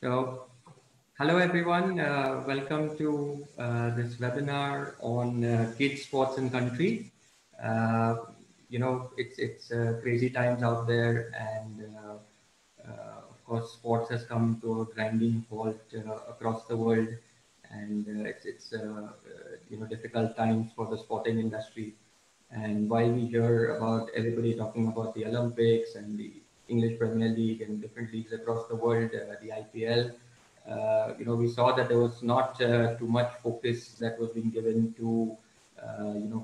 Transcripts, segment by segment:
So, hello everyone. Welcome to this webinar on kids, sports, and country. Uh, it's crazy times out there, and of course, sports has come to a grinding halt across the world, and it's difficult times for the sporting industry. And while we hear about everybody talking about the Olympics and the English Premier League and different leagues across the world, the IPL, we saw that there was not too much focus that was being given to,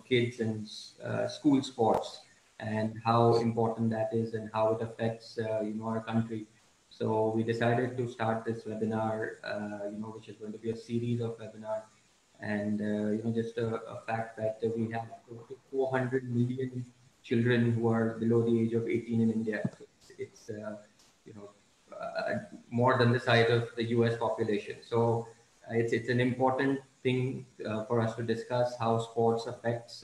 kids and school sports and how important that is and how it affects, our country. So we decided to start this webinar, which is going to be a series of webinars and just a fact that we have close to 400 million children who are below the age of 18 in India. So it's you know more than the size of the US population. So it's an important thing for us to discuss how sports affects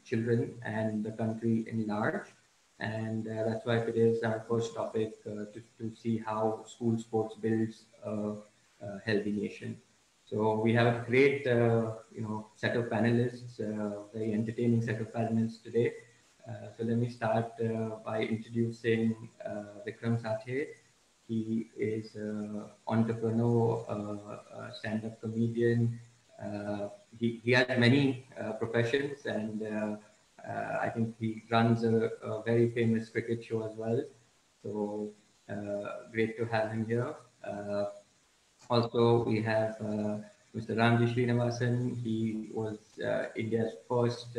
children and the country in large. And that's why today is our first topic to see how school sports builds a healthy nation. So we have a great, set of panelists, very entertaining set of panelists today. So let me start by introducing Vikram Sathe. He is an entrepreneur, stand-up comedian. He has many professions, and I think he runs a very famous cricket show as well. So great to have him here. Also, we have Mr. Ramji Srinivasan. He was India's first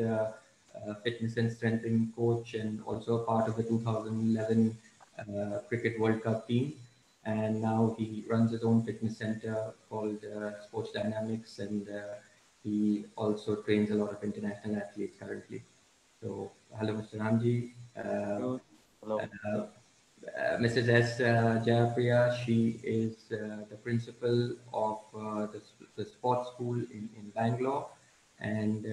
fitness and strengthening coach and also a part of the 2011 Cricket World Cup team. And now he runs his own fitness center called Sports Dynamics, and he also trains a lot of international athletes currently. So, hello, Mr. Ramji. Hello. Mrs. S. Jayapriya, she is the principal of the sports school in Bangalore, and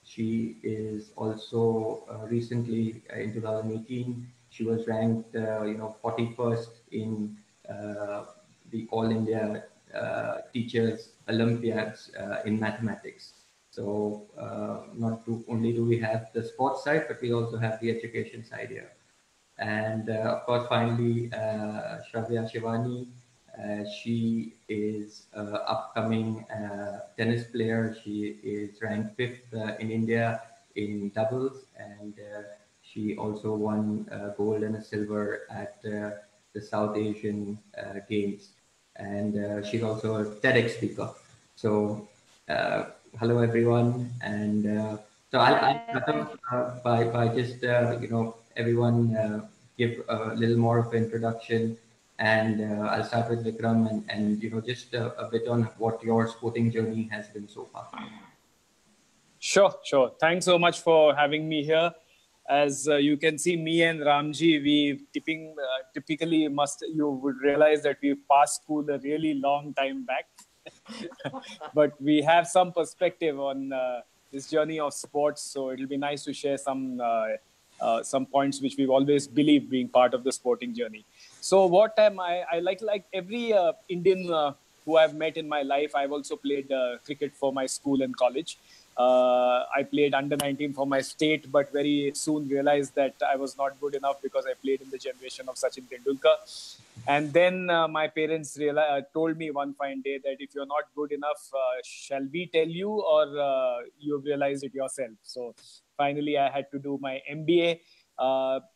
she is also recently in 2018 she was ranked 41st in the All India Teachers Olympiads in mathematics. So not only do we have the sports side, but we also have the education side here. And of course, finally, Shravya Shivani, she is an upcoming tennis player. She is ranked fifth in India in doubles, and she also won gold and a silver at the South Asian Games. And she's also a TEDx speaker. So, hello everyone, and so I'll start off by just everyone give a little more of an introduction, and I'll start with Vikram and just a bit on what your sporting journey has been so far. Sure. Thanks so much for having me here. As you can see, me and Ramji, we typically you would realize that we passed school a really long time back. But we have some perspective on this journey of sports, so it'll be nice to share some points which we've always believed being part of the sporting journey. So what am I like every Indian who I've met in my life, I've also played cricket for my school and college. I played under 19 for my state, but very soon realized that I was not good enough because I played in the generation of Sachin Tendulkar. And then my parents told me one fine day that if you're not good enough, shall we tell you, or you've realized it yourself? So finally, I had to do my MBA.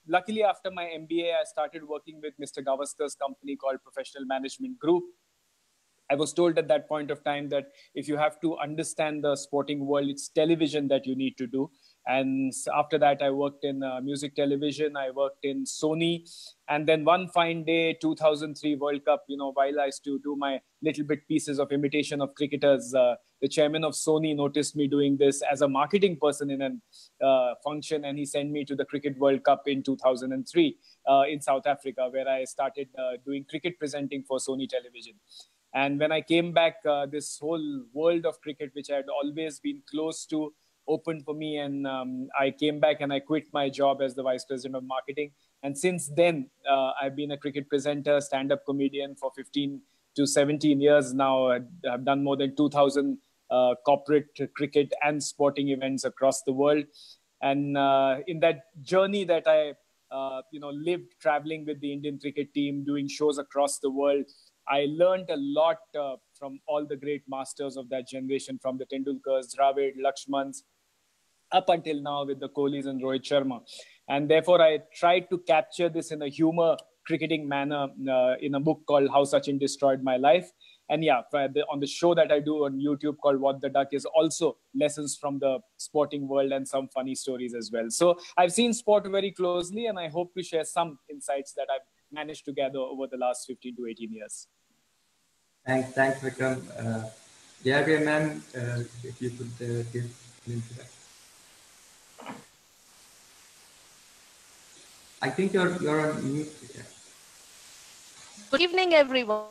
Luckily, after my MBA, I started working with Mr. Gavaskar's company called Professional Management Group. I was told at that point of time that if you have to understand the sporting world, it's television that you need to do. And after that, I worked in music television. I worked in Sony. And then one fine day, 2003 World Cup, while I used to do my little bit pieces of imitation of cricketers, the chairman of Sony noticed me doing this as a marketing person in a function. And he sent me to the Cricket World Cup in 2003 in South Africa, where I started doing cricket presenting for Sony Television. And when I came back, this whole world of cricket, which I had always been close to, opened for me. And I came back and I quit my job as the vice president of marketing. And since then, I've been a cricket presenter, stand-up comedian for 15 to 17 years now. I've done more than 2,000 corporate cricket and sporting events across the world. And in that journey that I lived traveling with the Indian cricket team, doing shows across the world, I learned a lot from all the great masters of that generation, from the Tendulkars, Dravid, Lakshmans, up until now with the Kohlis and Rohit Sharma. And therefore, I tried to capture this in a humor cricketing manner in a book called How Sachin Destroyed My Life. And yeah, on the show that I do on YouTube called What the Duck is also lessons from the sporting world and some funny stories as well. So I've seen sport very closely, and I hope to share some insights that I've managed to gather over the last 15 to 18 years. Thanks, Vikram. JRBM ma'am, if you could give an introduction. I think you're on mute. Yeah. Good evening, everyone.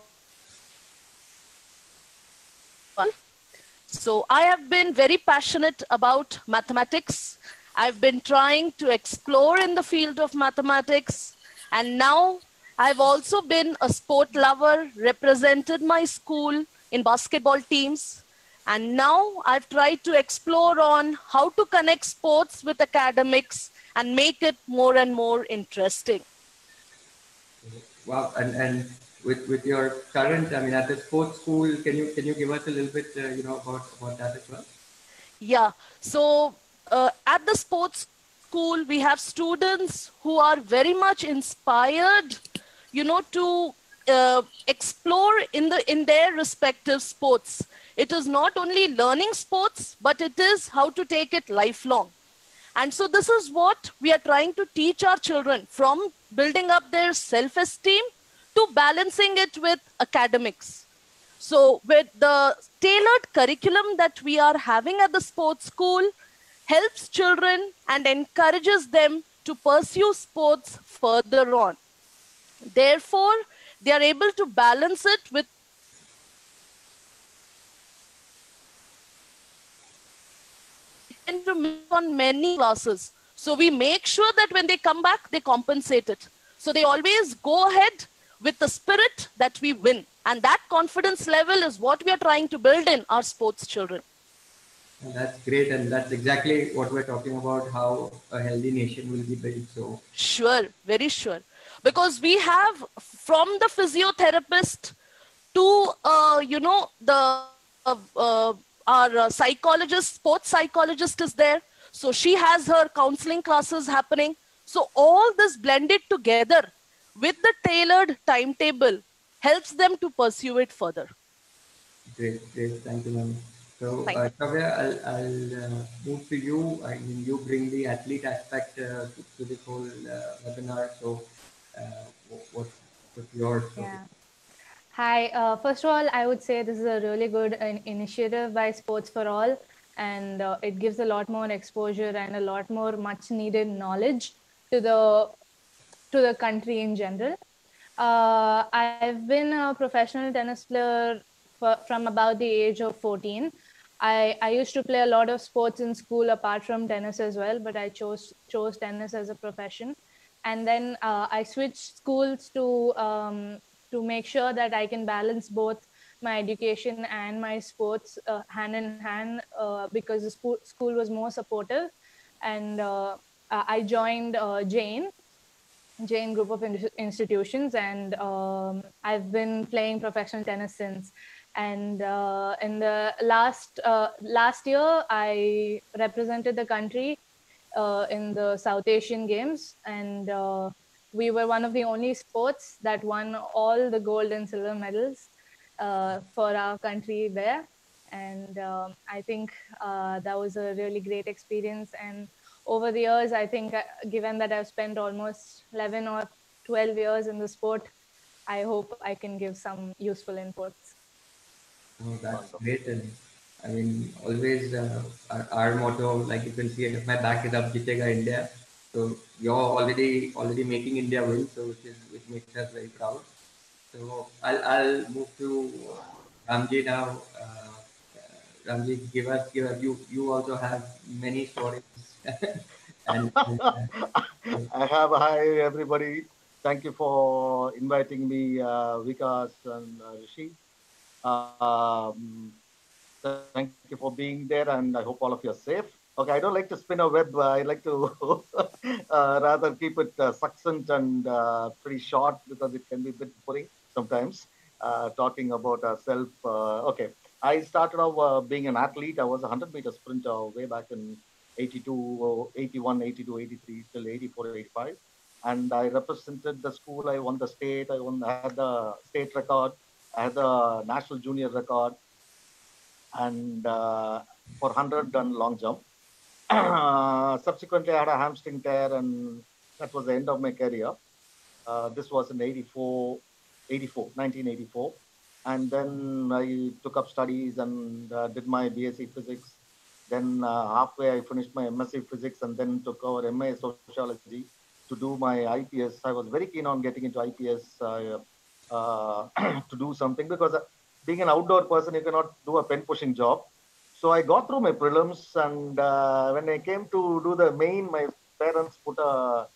So I have been very passionate about mathematics. I've been trying to explore in the field of mathematics. And now I've also been a sport lover, represented my school in basketball teams. And now I've tried to explore on how to connect sports with academics and make it more and more interesting. Wow, and with your current, I mean, at the sports school, can you give us a little bit, about that as well? Yeah, so at the sports school, we have students who are very much inspired, to explore in their respective sports. It is not only learning sports, but it is how to take it lifelong. And so this is what we are trying to teach our children, from building up their self-esteem to balancing it with academics. So with the tailored curriculum that we are having at the sports school helps children and encourages them to pursue sports further on. Therefore, they are able to balance it with on many classes. So we make sure that when they come back, they compensate it. So they always go ahead with the spirit that we win. And that confidence level is what we are trying to build in our sports children. And that's great. And that's exactly what we're talking about, how a healthy nation will be built. So sure, very sure. Because we have from the physiotherapist to, our psychologist, sports psychologist is there. So she has her counseling classes happening. So all this blended together with the tailored timetable helps them to pursue it further. Great. Thank you, ma'am. So, Kavya, I'll move to you. I mean, you bring the athlete aspect to this whole webinar. So, what's your story? Yeah. Hi. First of all, I would say this is a really good initiative by Sports for All, and it gives a lot more exposure and a lot more much needed knowledge to the country in general. I've been a professional tennis player from about the age of 14. I used to play a lot of sports in school apart from tennis as well, but I chose tennis as a profession. And then I switched schools to make sure that I can balance both my education and my sports hand in hand, because the school was more supportive. And I joined Jain Group of Institutions, and I've been playing professional tennis since. And in the last year, I represented the country in the South Asian Games, and we were one of the only sports that won all the gold and silver medals for our country there. And I think that was a really great experience. And over the years, I think, given that I've spent almost 11 or 12 years in the sport, I hope I can give some useful inputs. Oh, that's great. And I mean, always our motto, like you can see, if my back is up, Jitega India. So you're already making India win, so which makes us very proud. So I'll move to Ramji now. Ramji, give us you also have many stories, and Hi everybody. Thank you for inviting me, Vikas and Rishi. Um, Thank you for being there, and I hope all of you are safe. Okay, I don't like to spin a web. I like to rather keep it succinct and pretty short because it can be a bit boring sometimes. Talking about self. Okay, I started off being an athlete. I was a 100-meter sprinter way back in 82, 81, 82, 83, till 84, 85. And I represented the school. I won the state. I had the state record. I had the national junior record and for 100 and long jump. Subsequently, I had a hamstring tear, and that was the end of my career. This was in 1984. And then I took up studies and did my BSc physics. Then halfway, I finished my MSc physics and then took over MA sociology to do my IPS. I was very keen on getting into IPS to do something because being an outdoor person, you cannot do a pen pushing job. So I got through my prelims, and when I came to do the main, my parents put a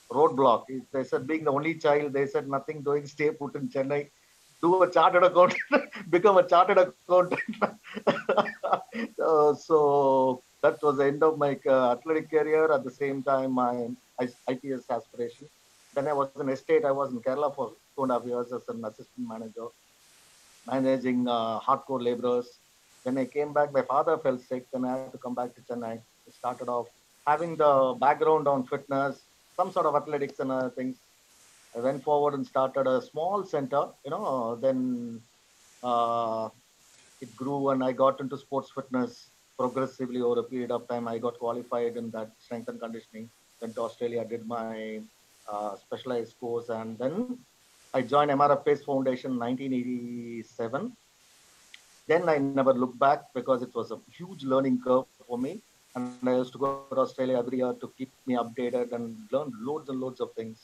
roadblock. They said, being the only child, they said nothing doing, stay put in Chennai, do a chartered accountant, become a chartered accountant. So that was the end of my athletic career. At the same time, my IPS aspiration. Then I was in estate. I was in Kerala for 2.5 years as an assistant manager, managing hardcore laborers. When I came back, my father fell sick. Then I had to come back to Chennai. I started off having the background on fitness, some sort of athletics and other things. I went forward and started a small center, then uh, it grew and I got into sports fitness progressively over a period of time. I got qualified in that strength and conditioning. Went to Australia, did my specialized course, and then I joined MRF Pace Foundation in 1987. Then I never looked back because it was a huge learning curve for me. And I used to go to Australia every year to keep me updated and learn loads and loads of things.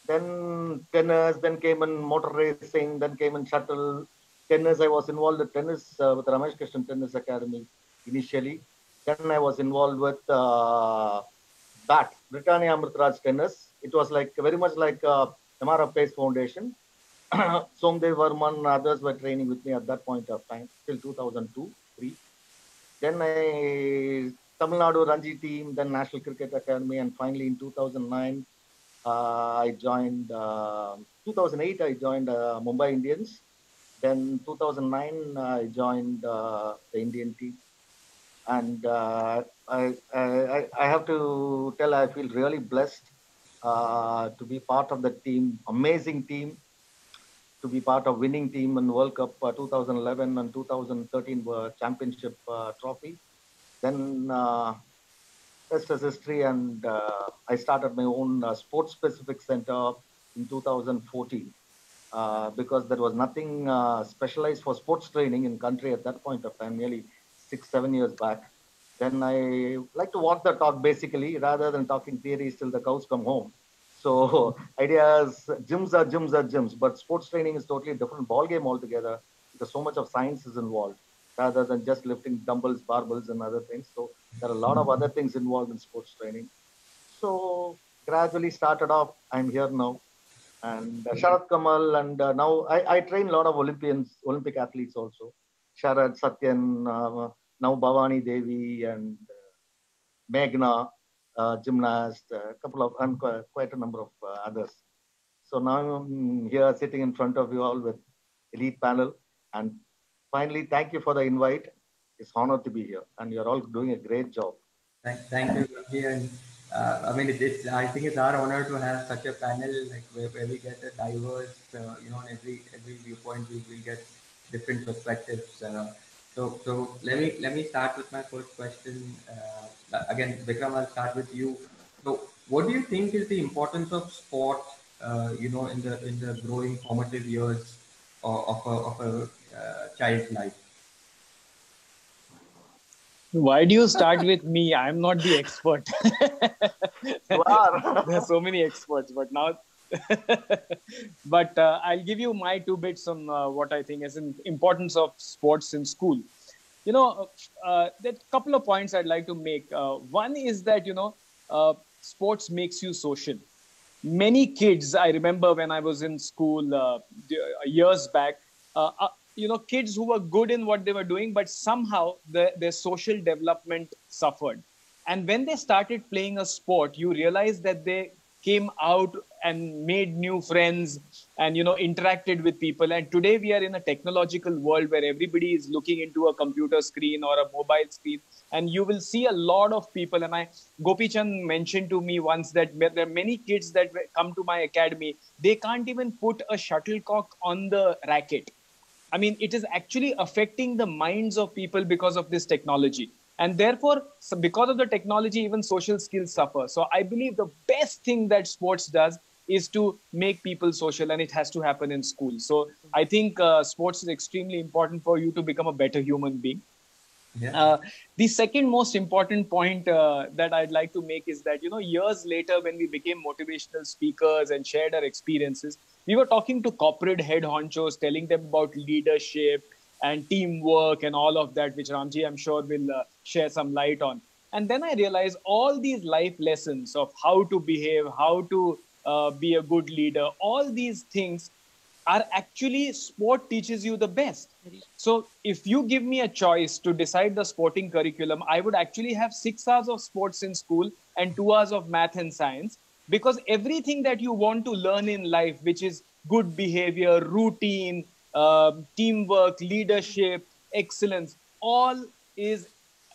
Then tennis, then came in motor racing, then came in shuttle. Tennis, I was involved with tennis with Ramesh Krishnan Tennis Academy initially. Then I was involved with BAT, Britannia Amritraj Tennis. It was like very much like MRF Pace Foundation. Somdev Varman and others were training with me at that point of time till 2002, 3. Then I Tamil Nadu Ranji team, then National Cricket Academy, and finally in 2009 I joined. 2008 I joined Mumbai Indians. Then 2009 I joined the Indian team, and I have to tell I feel really blessed to be part of the team, amazing team, to be part of winning team in World Cup 2011 and 2013 championship trophy. Then rest is history, and I started my own sports specific center in 2014 because there was nothing specialized for sports training in country at that point of time, nearly 6-7 years back. Then I like to walk the talk basically rather than talking theories till the cows come home. So ideas, gyms are gyms, but sports training is totally a different ball game altogether because so much of science is involved rather than just lifting dumbbells, barbells, and other things. So there are a lot of other things involved in sports training. So gradually started off. I'm here now, and Sharad Kamal, and now I train a lot of Olympic athletes also. Sharad, Satyan, now Bhavani Devi, and Meghna, gymnast, a couple of, and quite a number of others. So now I'm here sitting in front of you all with elite panel. And finally, thank you for the invite. It's honored to be here, and you're all doing a great job. Thank you, Ravi. And I mean, I think it's our honor to have such a panel like where we get a diverse, on every viewpoint we will get different perspectives. So let me start with my first question. Again, Vikram, I'll start with you. So, what do you think is the importance of sport? In the growing formative years of a child's life. Why do you start with me? I'm not the expert. You are. There are so many experts, but now, but I'll give you my 2 bits on what I think is the importance of sports in school. There are a couple of points I'd like to make. One is that, sports makes you social. Many kids, I remember when I was in school years back, kids who were good in what they were doing, but somehow their social development suffered. And when they started playing a sport, you realize that they came out and made new friends and, interacted with people. And today we are in a technological world where everybody is looking into a computer screen or a mobile screen. And you will see a lot of people. And Gopi Chand mentioned to me once that there are many kids that come to my academy. They can't even put a shuttlecock on the racket. I mean, it is actually affecting the minds of people because of this technology. And therefore, because of the technology, even social skills suffer. So I believe the best thing that sports does is to make people social, and it has to happen in school. So I think sports is extremely important for you to become a better human being. Yeah. The second most important point that I'd like to make is that, years later, when we became motivational speakers and shared our experiences, we were talking to corporate head honchos, telling them about leadership and teamwork and all of that, which Ramji, I'm sure, will share some light on. And then I realized all these life lessons of how to behave, how to be a good leader, all these things are actually sport teaches you the best. So if you give me a choice to decide the sporting curriculum, I would actually have 6 hours of sports in school and 2 hours of math and science, because everything that you want to learn in life, which is good behavior, routine, teamwork, leadership, excellence, all is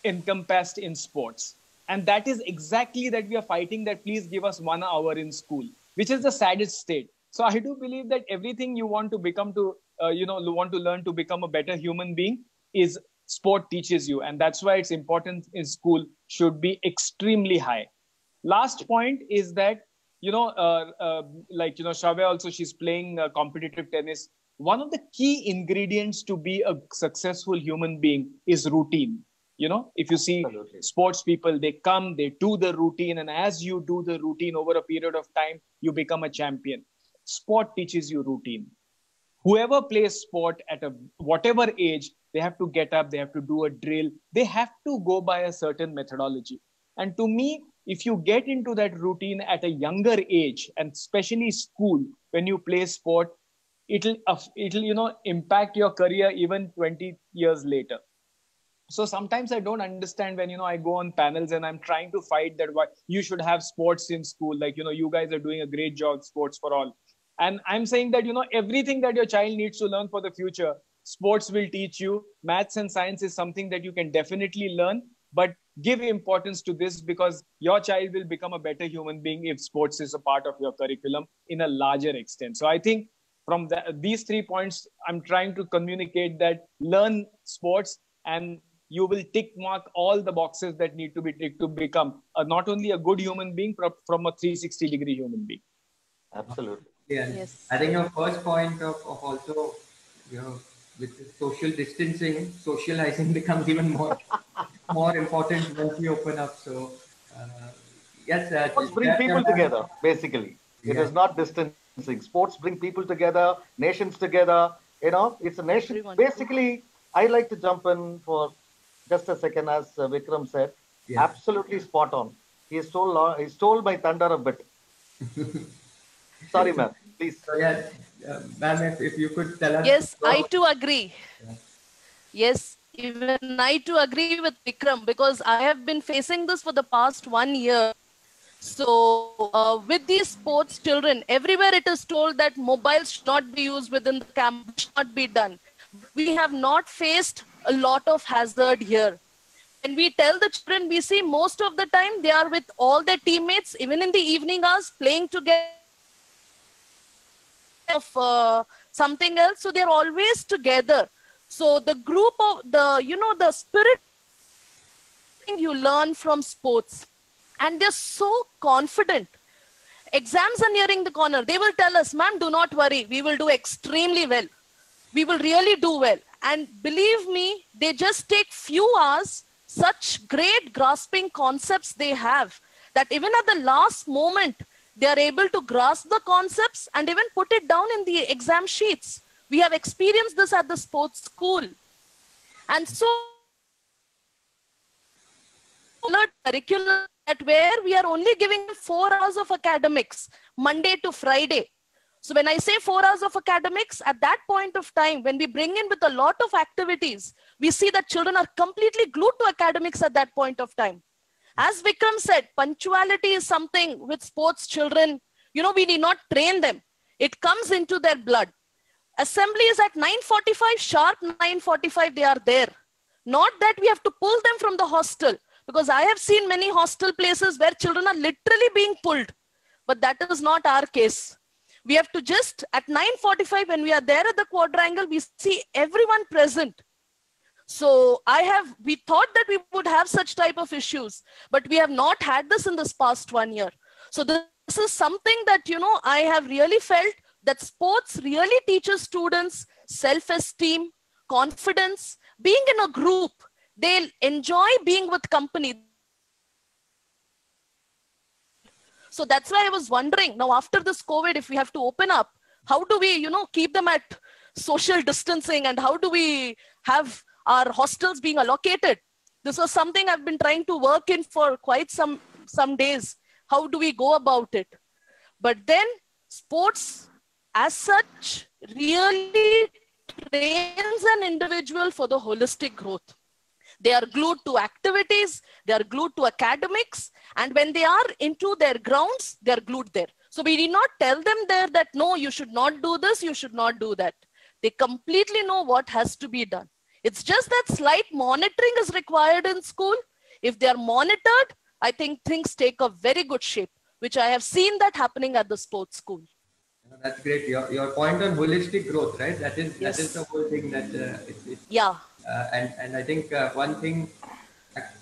encompassed in sports. And that is exactly that we are fighting, that please give us 1 hour in school, which is the saddest state. So I do believe that everything you want to become to, want to learn to become a better human being is sport teaches you. And that's why its importance in school should be extremely high. Last point is that, Shravya also, she's playing competitive tennis. One of the key ingredients to be a successful human being is routine. If you see sports people, they come, they do the routine. And as you do the routine over a period of time, you become a champion. Sport teaches you routine. Whoever plays sport at whatever age, they have to get up, they have to do a drill. They have to go by a certain methodology. And to me, if you get into that routine at a younger age, and especially school, when you play sport, it'll impact your career even 20 years later. So sometimes I don't understand when, I go on panels and I'm trying to fight that why you should have sports in school. Like, you guys are doing a great job, sports for all. And I'm saying that, everything that your child needs to learn for the future, sports will teach you. Maths and science is something that you can definitely learn, but give importance to this, because your child will become a better human being if sports is a part of your curriculum in a larger extent. So I think from these 3 points, I'm trying to communicate that learn sports and you will tick mark all the boxes that need to be ticked to become not only a good human being, but from a 360-degree human being. Absolutely. Yeah. Yes. I think your first point of also, with social distancing, socializing becomes even more important once we open up. So, yes. Sports bring people together, basically. It is not distancing. Sports bring people together, nations together. It's a nation. Basically, I like to jump in for just a second, as Vikram said. Yeah. Absolutely spot on. He stole my thunder a bit. Sorry, ma'am. Please. So, ma'am, if you could tell us. Yes, I too agree. Yeah. Yes, even I too agree with Vikram, because I have been facing this for the past 1 year. So with these sports children, everywhere it is told that mobiles should not be used within the camp, should not be done. We have not faced a lot of hazard here. When we tell the children, we see most of the time they are with all their teammates, even in the evening hours, playing together of something else. So they're always together. So the group of the spirit you learn from sports, and they're so confident. Exams are nearing the corner. They will tell us, ma'am, do not worry. We will do extremely well. We will really do well. And believe me, they just take few hours, such great grasping concepts they have, that even at the last moment, they are able to grasp the concepts and even put it down in the exam sheets. We have experienced this at the sports school. And so, curriculum that where we are only giving 4 hours of academics, Monday to Friday. So when I say 4 hours of academics, at that point of time, when we bring in with a lot of activities, we see that children are completely glued to academics at that point of time. As Vikram said, punctuality is something with sports children, we need not train them. It comes into their blood. Assembly is at 9:45, sharp 9:45, they are there. Not that we have to pull them from the hostel, because I have seen many hostel places where children are literally being pulled, but that is not our case. We have to just, at 9:45, when we are there at the quadrangle, we see everyone present. So we thought that we would have such type of issues, but we have not had this in this past 1 year. So this is something that, I have really felt that sports really teaches students self-esteem, confidence, being in a group. They'll enjoy being with company. So that's why I was wondering, now after this COVID, if we have to open up, how do we, keep them at social distancing, and how do we have our hostels being allocated? This was something I've been trying to work in for quite some days. How do we go about it? But then sports as such really trains an individual for the holistic growth. They are glued to activities, they are glued to academics, and when they are into their grounds, they are glued there. So we did not tell them there that, no, you should not do this, you should not do that. They completely know what has to be done. It's just that slight monitoring is required in school. If they are monitored, I think things take a very good shape, which I have seen that happening at the sports school. That's great. Your point on holistic growth, right? That is the whole thing that yeah. And I think one thing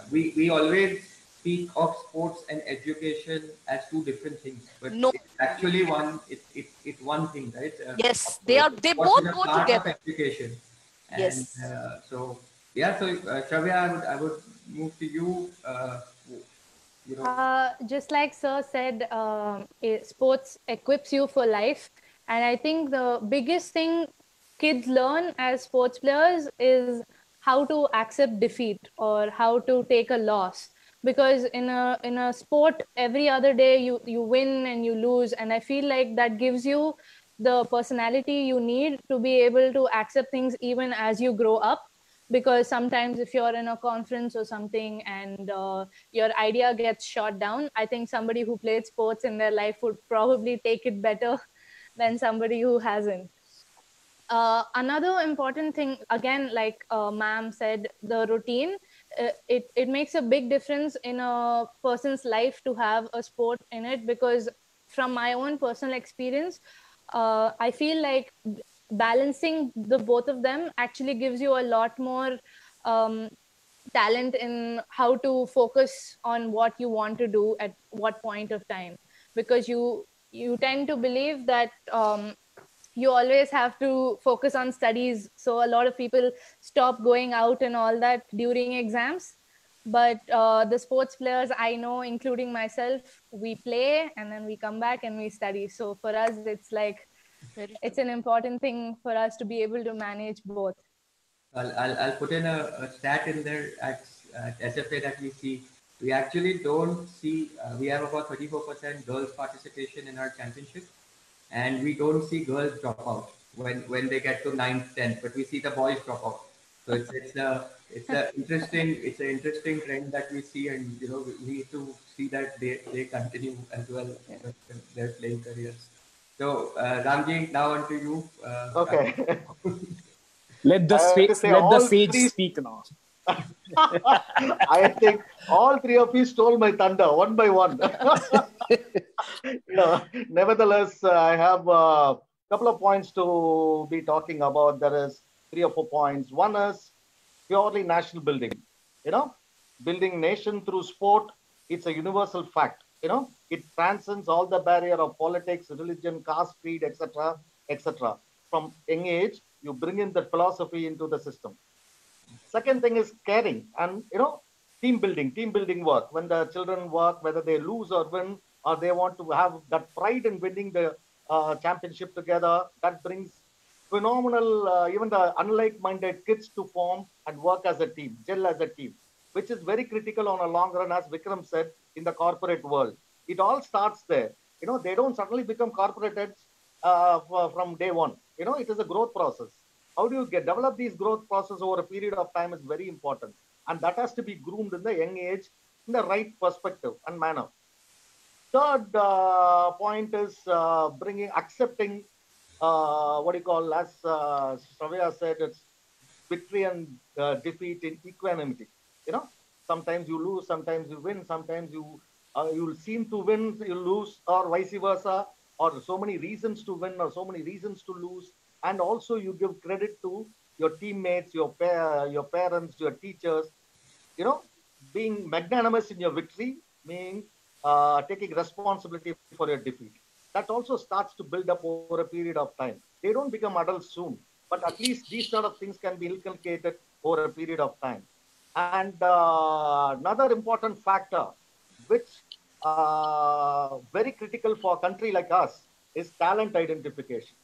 we always speak of sports and education as two different things, but no, it's actually one. It's one thing, right? Yes, they both go together. Of education. And, yes. So Shravya, I would move to you. Just like Sir said, sports equips you for life. And I think the biggest thing kids learn as sports players is how to accept defeat or how to take a loss. Because in a sport, every other day you win and you lose. And I feel like that gives you the personality you need to be able to accept things even as you grow up. Because sometimes if you're in a conference or something and your idea gets shot down, I think somebody who played sports in their life would probably take it better than somebody who hasn't. Another important thing, again, like ma'am said, the routine, it makes a big difference in a person's life to have a sport in it. Because from my own personal experience, I feel like balancing the both of them actually gives you a lot more talent in how to focus on what you want to do at what point of time. Because you tend to believe that you always have to focus on studies. So a lot of people stop going out and all that during exams. But the sports players I know, including myself, we play and then we come back and we study. So for us, it's like, it's an important thing for us to be able to manage both. I'll put in a stat in there at SFA that we see. We actually don't see, we have about 34% girls participation in our championship, and we don't see girls drop out when they get to 9th, 10th, but we see the boys drop out. So it's an interesting trend that we see, and we need to see that they continue as well their playing careers. So Ramji, now on to you. Okay. Let the sage speak now. I think all three of you stole my thunder one by one. Nevertheless, I have a couple of points to be talking about. There is 3 or 4 points. One is purely national building. Building nation through sport. It's a universal fact. It transcends all the barrier of politics, religion, caste, creed, etc., etc. From young age, you bring in that philosophy into the system. Second thing is caring and, team building work. When the children work, whether they lose or win, or they want to have that pride in winning the championship together, that brings phenomenal, even the unlike-minded kids to form and work as a team, gel as a team. which is very critical on a long run, as Vikram said, in the corporate world. It all starts there. They don't suddenly become corporate heads from day one. It is a growth process. How do you develop these growth process over a period of time is very important. And that has to be groomed in the young age in the right perspective and manner. Third point is accepting, as Shravya said, it's victory and defeat in equanimity. Sometimes you lose, sometimes you win, sometimes you'll seem to win, you lose, or vice versa, or so many reasons to win or so many reasons to lose. And also you give credit to your teammates, your parents, your teachers, being magnanimous in your victory, meaning taking responsibility for your defeat. That also starts to build up over a period of time. They don't become adults soon, but at least these sort of things can be inculcated over a period of time. And another important factor, which very critical for a country like us, is talent identification.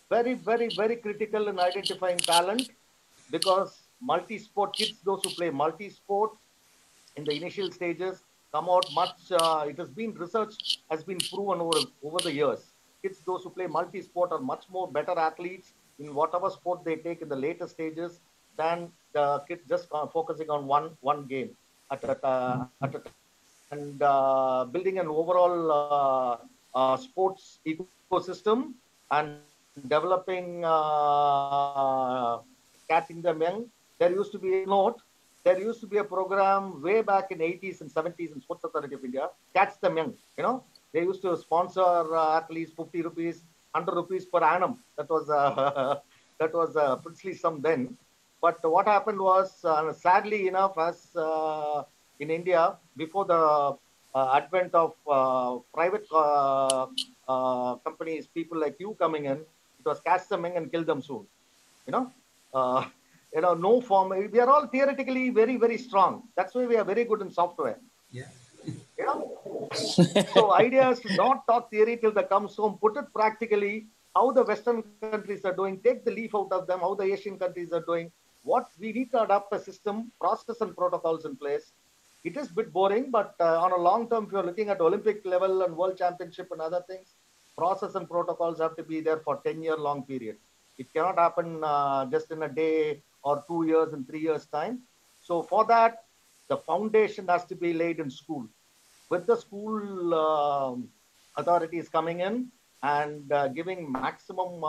Very, very, very critical in identifying talent, because multi-sport kids, those who play multi-sport in the initial stages, come out much, it has been researched, has been proven over the years. Kids, those who play multi-sport are much more better athletes in whatever sport they take in the later stages than the kids just focusing on one game at a time. And building an overall sports ecosystem and developing, catching them young. There used to be a program way back in 80s and 70s in Sports Authority of India, Catch Them Young. They used to sponsor athletes 50 rupees, 100 rupees per annum. That was a princely sum then. But what happened was, sadly enough, as in India, before the advent of private companies, people like you coming in, it was catch them young and kill them soon. No form. We are all theoretically very, very strong. That's why we are very good in software. Yeah. So idea is to not talk theory till they come home, put it practically, how the Western countries are doing, take the leaf out of them, how the Asian countries are doing. What we need to adopt a system, process and protocols in place. It is a bit boring, but on a long term, if you're looking at Olympic level and world championship and other things, process and protocols have to be there for 10-year long period. It cannot happen just in a day or 2 years and 3 years time. So for that, the foundation has to be laid in school. With the school authorities coming in and giving maximum,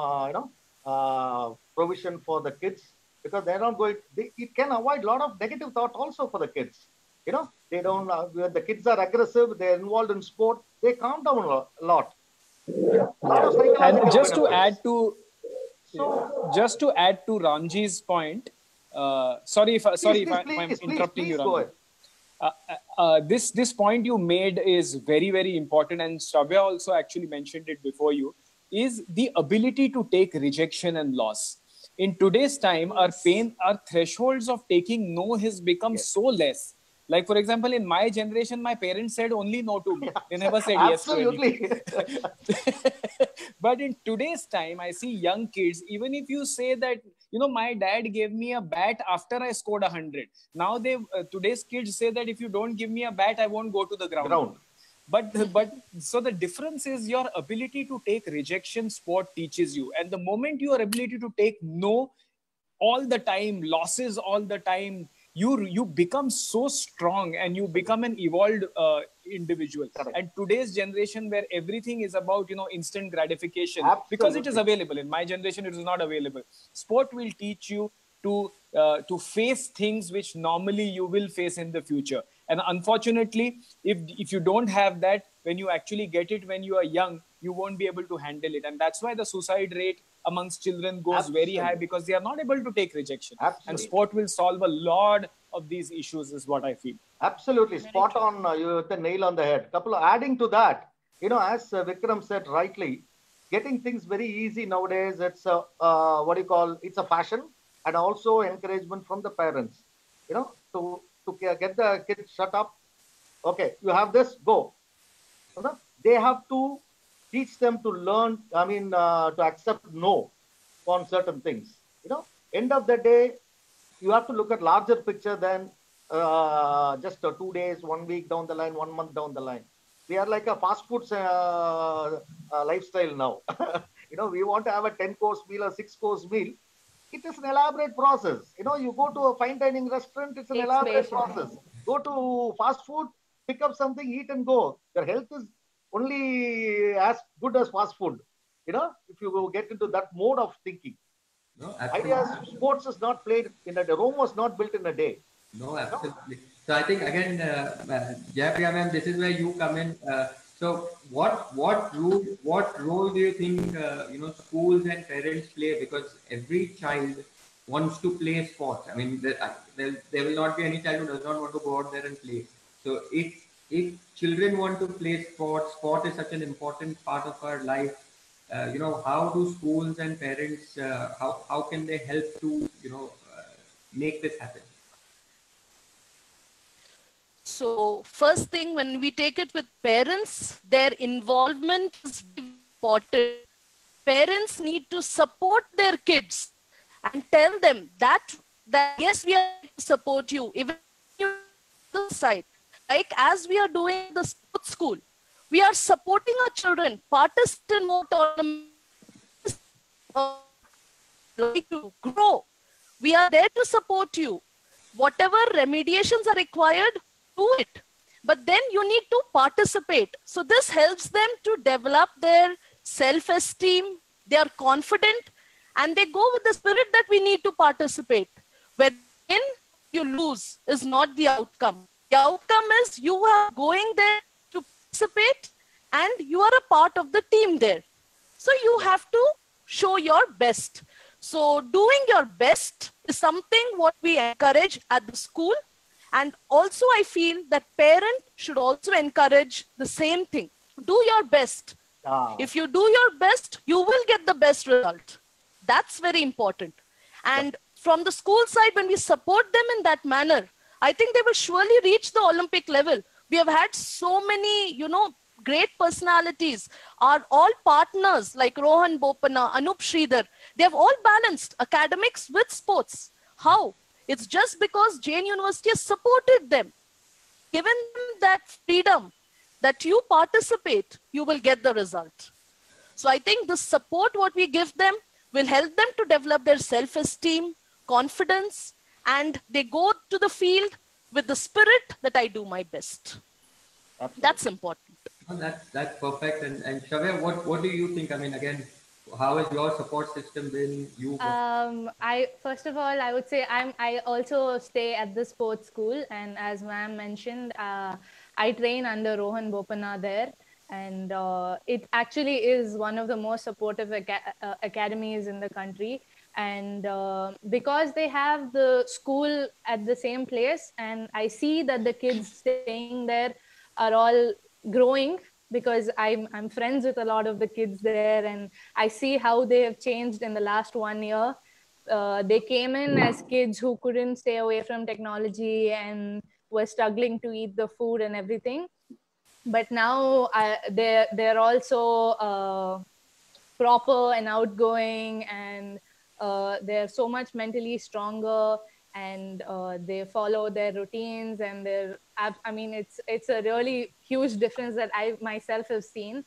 provision for the kids, because they're not going. It can avoid a lot of negative thought also for the kids. They don't. When the kids are aggressive, they're involved in sport. They calm down a lot. And just to add to Ramji's point, sorry if I'm interrupting you, Ramji. This point you made is very, very important, and Shravya also actually mentioned it before you, is the ability to take rejection and loss. In today's time, our thresholds of taking no has become so less. Like, for example, in my generation, my parents said only no to me. They never said yes to anything. But in today's time, I see young kids, even if you say that, my dad gave me a bat after I scored 100. Now today's kids say that if you don't give me a bat, I won't go to the ground. But so the difference is your ability to take rejection, sport teaches you. And the moment your ability to take no all the time, losses all the time, you become so strong and you become an evolved individual. Correct. And today's generation, where everything is about instant gratification, because it is available. In my generation, it is not available. Sport will teach you to face things which normally you will face in the future. And unfortunately, if you don't have that, when you actually get it when you are young, you won't be able to handle it. And that's why the suicide rate amongst children goes very high, because they are not able to take rejection. And sport will solve a lot of these issues, is what I feel. Absolutely. Spot on. You hit the nail on the head. Adding to that, as Vikram said rightly, getting things very easy nowadays, it's it's a fashion, and also encouragement from the parents, to get the kids shut up. Okay, you have this, go. They have to teach them to learn, to accept no on certain things. End of the day, you have to look at larger picture than just 2 days, 1 week down the line, 1 month down the line. We are like a fast food lifestyle now. We want to have a 10-course meal or 6-course meal. It is an elaborate process. You go to a fine dining restaurant, it's an Takes elaborate patience. process. Go to fast food, pick up something, eat and go. Your health is only as good as fast food. If you get into that mode of thinking. No, Ideas, absolutely. sports is not played in a day. Rome was not built in a day. No, absolutely. So I think again, Jayapriya ma'am, this is where you come in. So what role do you think schools and parents play? Because every child wants to play sports. I mean, there will not be any child who does not want to go out there and play. So if children want to play sports, sport is such an important part of our life. How do schools and parents how can they help to make this happen? So first thing, when we take it with parents, their involvement is important. Parents need to support their kids and tell them that yes, we are to support you, even you the side. Like as we are doing the sports school, we are supporting our children, participate in more tournaments, like to grow. We are there to support you. Whatever remediations are required, do it. But then you need to participate. So this helps them to develop their self-esteem. They are confident and they go with the spirit that we need to participate. Whether win you lose is not the outcome. The outcome is you are going there to participate and you are a part of the team there. So you have to show your best. So doing your best is something what we encourage at the school. And also I feel that parent should also encourage the same thing. Do your best. If you do your best, you will get the best result. That's very important. And from the school side, when we support them in that manner, I think they will surely reach the Olympic level. We have had so many, great personalities, are all partners like Rohan Bopanna, Anup Sridhar. They have all balanced academics with sports. How? It's just because Jain University has supported them, given them that freedom that you participate, you will get the result. So I think the support what we give them will help them to develop their self-esteem, confidence, and they go to the field with the spirit that I do my best. Absolutely. That's important. Oh, that's perfect. And Shavya, what do you think? I mean, again, how has your support system been? I first of all, I would say I also stay at the sports school, and as ma'am mentioned, I train under Rohan Bopanna there, and it actually is one of the most supportive academies in the country. And because they have the school at the same place, and I see that the kids staying there are all growing, because I'm friends with a lot of the kids there, and I see how they have changed in the last 1 year. They came in as kids who couldn't stay away from technology and were struggling to eat the food and everything. But now they're also proper and outgoing, and they're so much mentally stronger, and they follow their routines, and it's a really huge difference that I myself have seen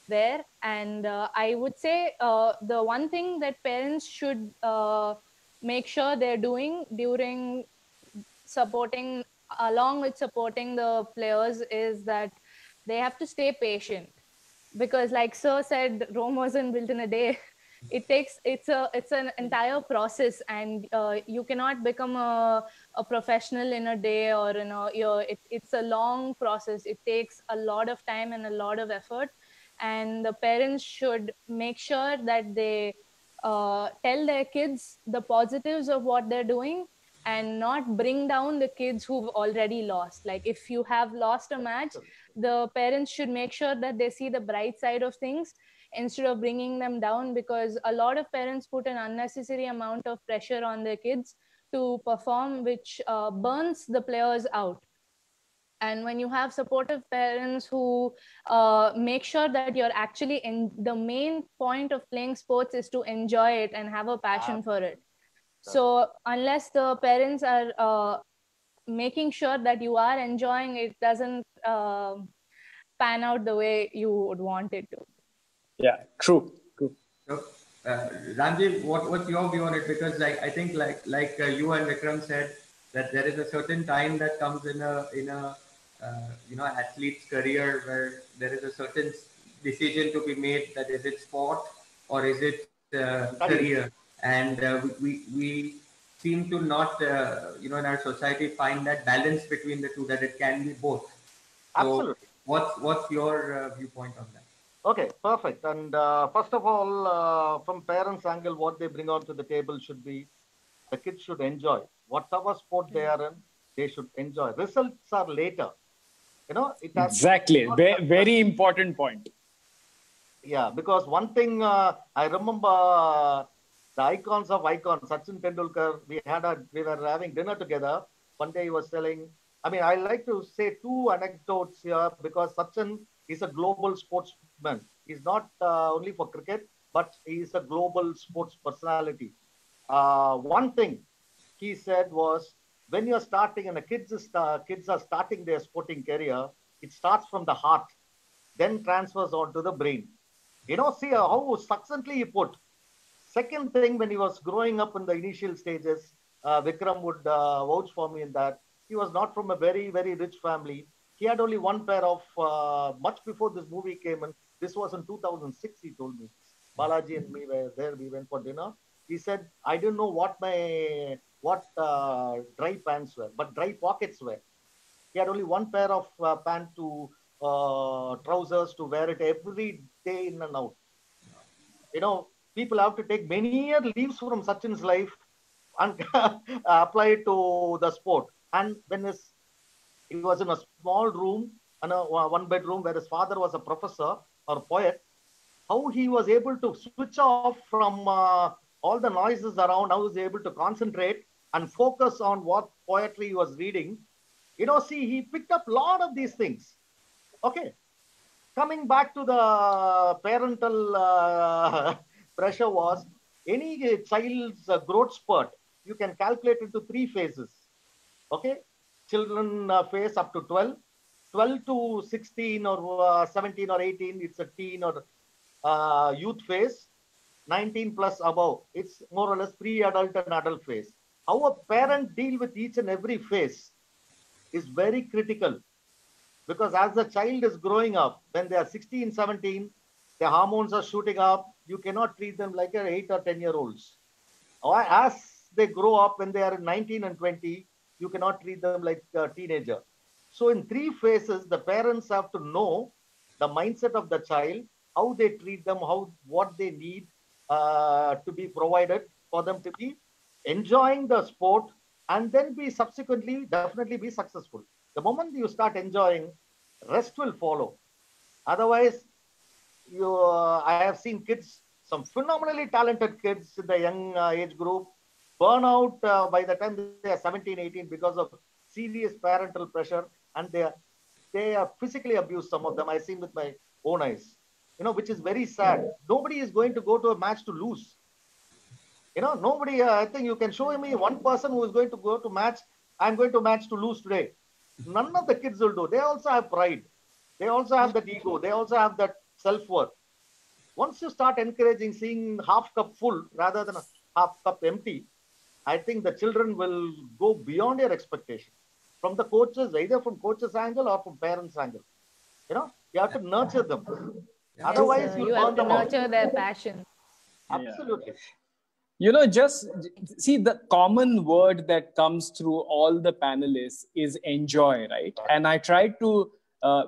there. And I would say the one thing that parents should make sure they're doing during supporting, along with supporting the players, is that they have to stay patient, because like sir said, Rome wasn't built in a day. It's an entire process, and you cannot become a professional in a day or in a year. It's a long process. It takes a lot of time and a lot of effort, and the parents should make sure that they tell their kids the positives of what they're doing, and not bring down the kids who've already lost. Like if you have lost a match, the parents should make sure that they see the bright side of things instead of bringing them down, because a lot of parents put an unnecessary amount of pressure on their kids to perform, which burns the players out. And when you have supportive parents who make sure that you're actually in, the main point of playing sports is to enjoy it and have a passion for it. So unless the parents are making sure that you are enjoying it doesn't pan out the way you would want it to. Yeah, true. So, Ramji, what's your view on it? Because I think you and Vikram said that there is a certain time that comes in a athlete's career where there is a certain decision to be made, that is it sport or is it career, and we seem to not in our society find that balance between the two, that it can be both. So Absolutely. what's your viewpoint on that? Okay, perfect. And first of all, from parents' angle, what they bring onto the table should be the kids should enjoy whatever sport they are in. They should enjoy. Results are later. It has Exactly. Very important point. Yeah, because one thing I remember, the icons of icons, Sachin Tendulkar. We were having dinner together. One day he was telling. I mean, I like to say two anecdotes here because Sachin is a global sportsman. He's not only for cricket, but he's a global sports personality. One thing he said was, when you're starting and the kids are starting their sporting career, it starts from the heart, then transfers on to the brain. See how succinctly he put. Second thing, when he was growing up in the initial stages, Vikram would vouch for me in that he was not from a very, very rich family. He had only one pair of, much before this movie came in, this was in 2006, he told me. Balaji and me were there, we went for dinner. He said, I didn't know what dry pants were, but dry pockets were. He had only one pair of trousers to wear it every day in and out. People have to take many leaves from Sachin's life and apply it to the sport. And when he was in a small room, and a one bedroom where his father was a professor or poet, how he was able to switch off from all the noises around, how he was able to concentrate and focus on what poetry he was reading. He picked up a lot of these things. Okay. Coming back to the parental pressure was, any child's growth spurt, you can calculate into 3 phases. Okay. Children phase up to 12. 12 to 16 or 17 or 18, it's a teen or youth phase. 19 plus above, it's more or less pre-adult and adult phase. How a parent deal with each and every phase is very critical, because as the child is growing up, when they are 16, 17, their hormones are shooting up. You cannot treat them like an 8 or 10-year-olds. As they grow up, when they are 19 and 20, you cannot treat them like a teenager. So in 3 phases, the parents have to know the mindset of the child, how they treat them, what they need to be provided for them to be enjoying the sport, and then definitely be successful. The moment you start enjoying, rest will follow. Otherwise, I have seen kids, some phenomenally talented kids in the young age group, burn out by the time they are 17, 18 because of serious parental pressure, and they are physically abused, some of them. I've seen with my own eyes, which is very sad. Nobody is going to go to a match to lose. Nobody, I think you can show me one person who is going to go to match, I'm going to match to lose today. None of the kids will do. They also have pride. They also have that ego. They also have that self-worth. Once you start encouraging, seeing half cup full rather than a half cup empty, I think the children will go beyond your expectation. From the coaches, either from coaches' angle or from parents' angle. You have to nurture them. Yeah. Otherwise, You have to nurture their passion. Absolutely. Just see, the common word that comes through all the panelists is enjoy, right? And I try to,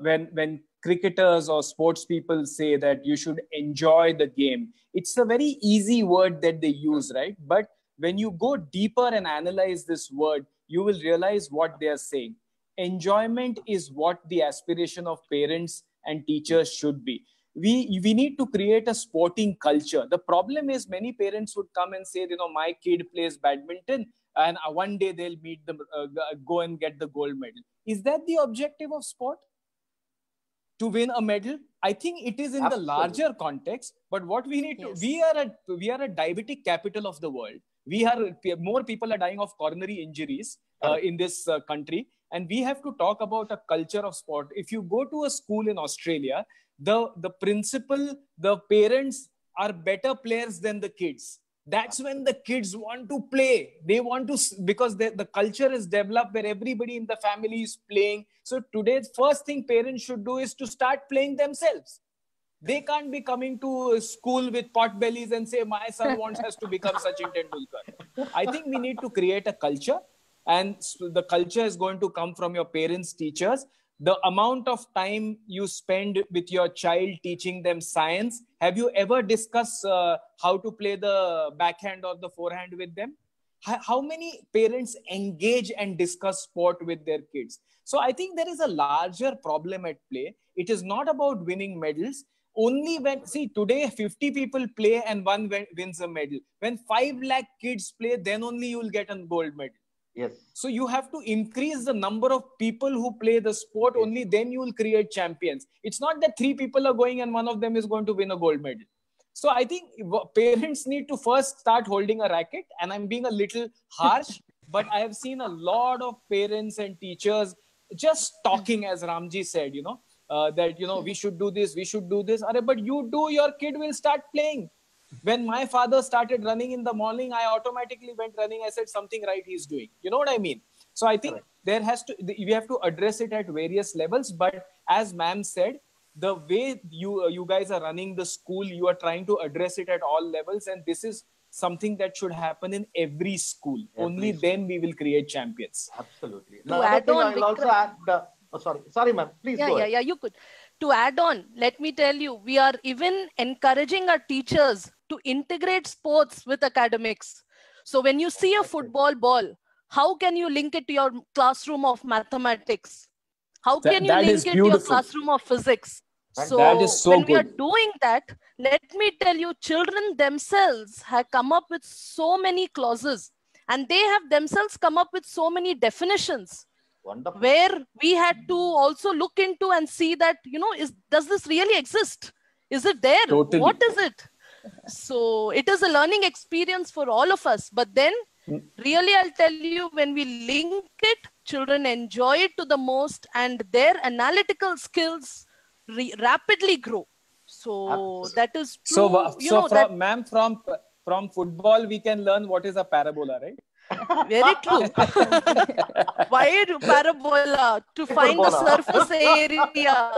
when cricketers or sports people say that you should enjoy the game, it's a very easy word that they use, right? But when you go deeper and analyze this word, you will realize what they are saying. Enjoyment is what the aspiration of parents and teachers should be. We need to create a sporting culture. The problem is, many parents would come and say, my kid plays badminton and one day they'll meet them, go and get the gold medal. Is that the objective of sport? To win a medal? I think it is in the larger context, but what we need to, we are a diabetic capital of the world. More people are dying of coronary injuries in this country. And we have to talk about a culture of sport. If you go to a school in Australia, the principal, the parents are better players than the kids. That's when the kids want to play. They want to, because the culture is developed where everybody in the family is playing. So today, first thing parents should do is to start playing themselves. They can't be coming to school with pot bellies and say, my son has to become Sachin Tendulkar. I think we need to create a culture, and the culture is going to come from your parents, teachers. The amount of time you spend with your child teaching them science. Have you ever discussed how to play the backhand or the forehand with them? How many parents engage and discuss sport with their kids? So I think there is a larger problem at play. It is not about winning medals. Only when, see, today 50 people play and one wins a medal. When 5 lakh kids play, then only you will get a gold medal. Yes. So you have to increase the number of people who play the sport. Yes. Only then you will create champions. It's not that 3 people are going and one of them is going to win a gold medal. So I think parents need to first start holding a racket. And I'm being a little harsh, but I have seen a lot of parents and teachers just talking, as Ramji said, that, we should do this, we should do this. But you do, your kid will start playing. When my father started running in the morning, I automatically went running. I said something right he's doing. You know what I mean? So I think we have to address it at various levels. But as ma'am said, the way you guys are running the school, you are trying to address it at all levels. And this is something that should happen in every school. Only then we will create champions. Absolutely. To add on, I'll also add sorry, ma'am. Please go ahead. Yeah, you could. To add on, let me tell you, we are even encouraging our teachers to integrate sports with academics. So when you see a football ball, how can you link it to your classroom of mathematics? How can you link it to your classroom of physics? So that is so when good. we are doing that, let me tell you, children themselves have come up with so many clauses, and they have themselves come up with so many definitions. Wonderful. Where we had to also look into and see that, does this really exist? Is it there? Totally. What is it? So it is a learning experience for all of us. But then really, I'll tell you, when we link it, children enjoy it to the most, and their analytical skills rapidly grow. So that is true. So ma'am, from football, we can learn what is a parabola, right? Very true. Why parabola? To find the surface area.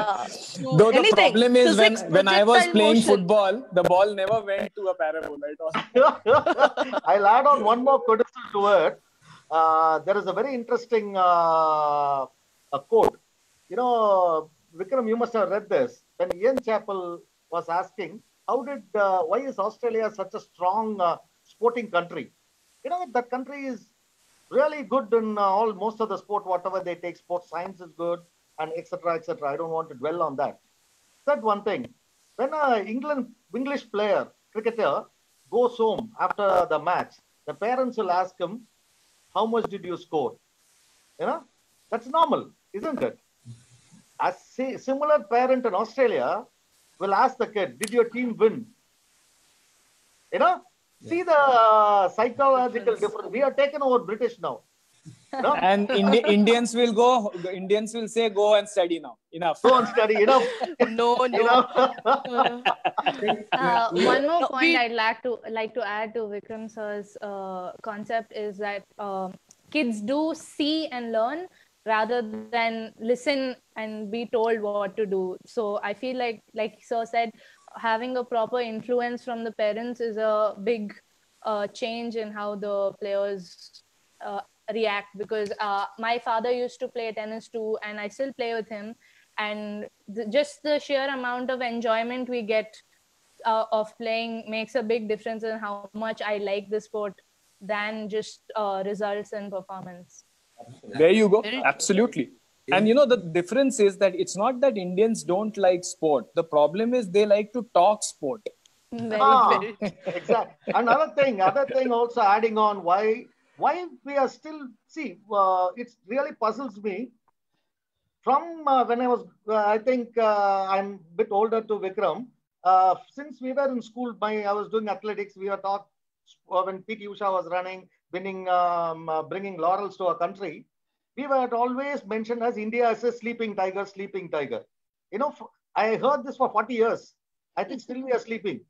Though the problem is, when I was playing football, the ball never went to a parabola at all. I'll add on one more codicil to it. There is a very interesting a quote. Vikram, you must have read this. When Ian Chappell was asking, why is Australia such a strong sporting country? That country is really good in most of the sport, whatever they take. Sports science is good, and etc., etc. I don't want to dwell on that. Said one thing: when an English player, cricketer, goes home after the match, the parents will ask him, "How much did you score?" That's normal, isn't it? A similar parent in Australia will ask the kid, "Did your team win?" See the psychological difference. We are taken over British now. And Indians will say, go and study now. Enough. Go and study. Enough. No. One more point I'd like to add to Vikram sir's concept is that kids do see and learn rather than listen and be told what to do. So I feel like sir said, having a proper influence from the parents is a big change in how the players react, because my father used to play tennis too, and I still play with him, and just the sheer amount of enjoyment we get of playing makes a big difference in how much I like the sport than just results and performance. There you go. Absolutely. And the difference is that it's not that Indians don't like sport. The problem is they like to talk sport. Very. Exactly. Another thing also adding on why we are still, it really puzzles me. From when I was, I think I'm a bit older to Vikram. Since we were in school, I was doing athletics. We were taught when P.T. Usha was running, bringing laurels to our country, we were always mentioned as India as a sleeping tiger, sleeping tiger. I heard this for 40 years. I think still we are sleeping.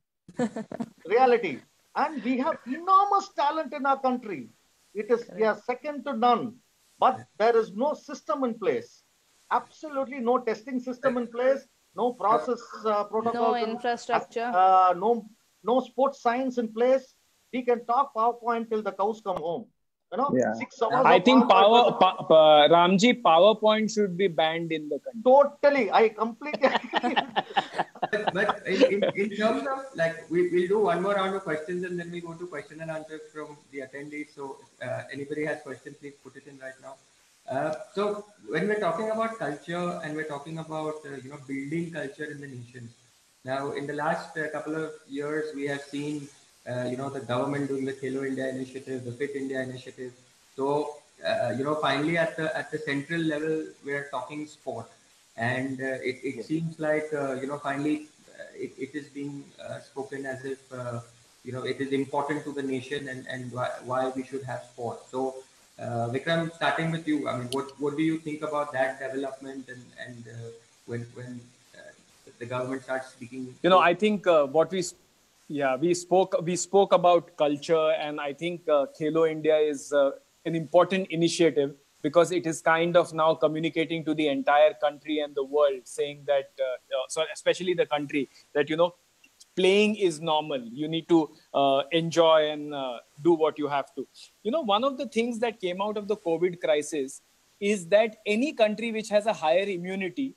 Reality. And we have enormous talent in our country. We are second to none. But there is no system in place. Absolutely no testing system in place. No process protocols. No infrastructure. No sports science in place. We can talk PowerPoint till the cows come home. 6 hours. I think Ramji, PowerPoint should be banned in the country. Totally, I completely agree. But in terms of we'll do one more round of questions and then we go to question and answers from the attendees. So anybody has questions, please put it in right now. So when we're talking about culture and we're talking about building culture in the nations. Now in the last couple of years we have seen the government doing the Khelo India initiative, the Fit India initiative. So, finally at the central level, we're talking sport. And it seems like, finally it is being spoken as if, it is important to the nation and why we should have sport. So, Vikram, starting with you, I mean, what do you think about that development and when the government starts speaking? I think we spoke about culture, and I think Khelo India is an important initiative because it is kind of now communicating to the entire country and the world, saying that, so especially the country, that playing is normal. You need to enjoy and do what you have to. One of the things that came out of the COVID crisis is that any country which has a higher immunity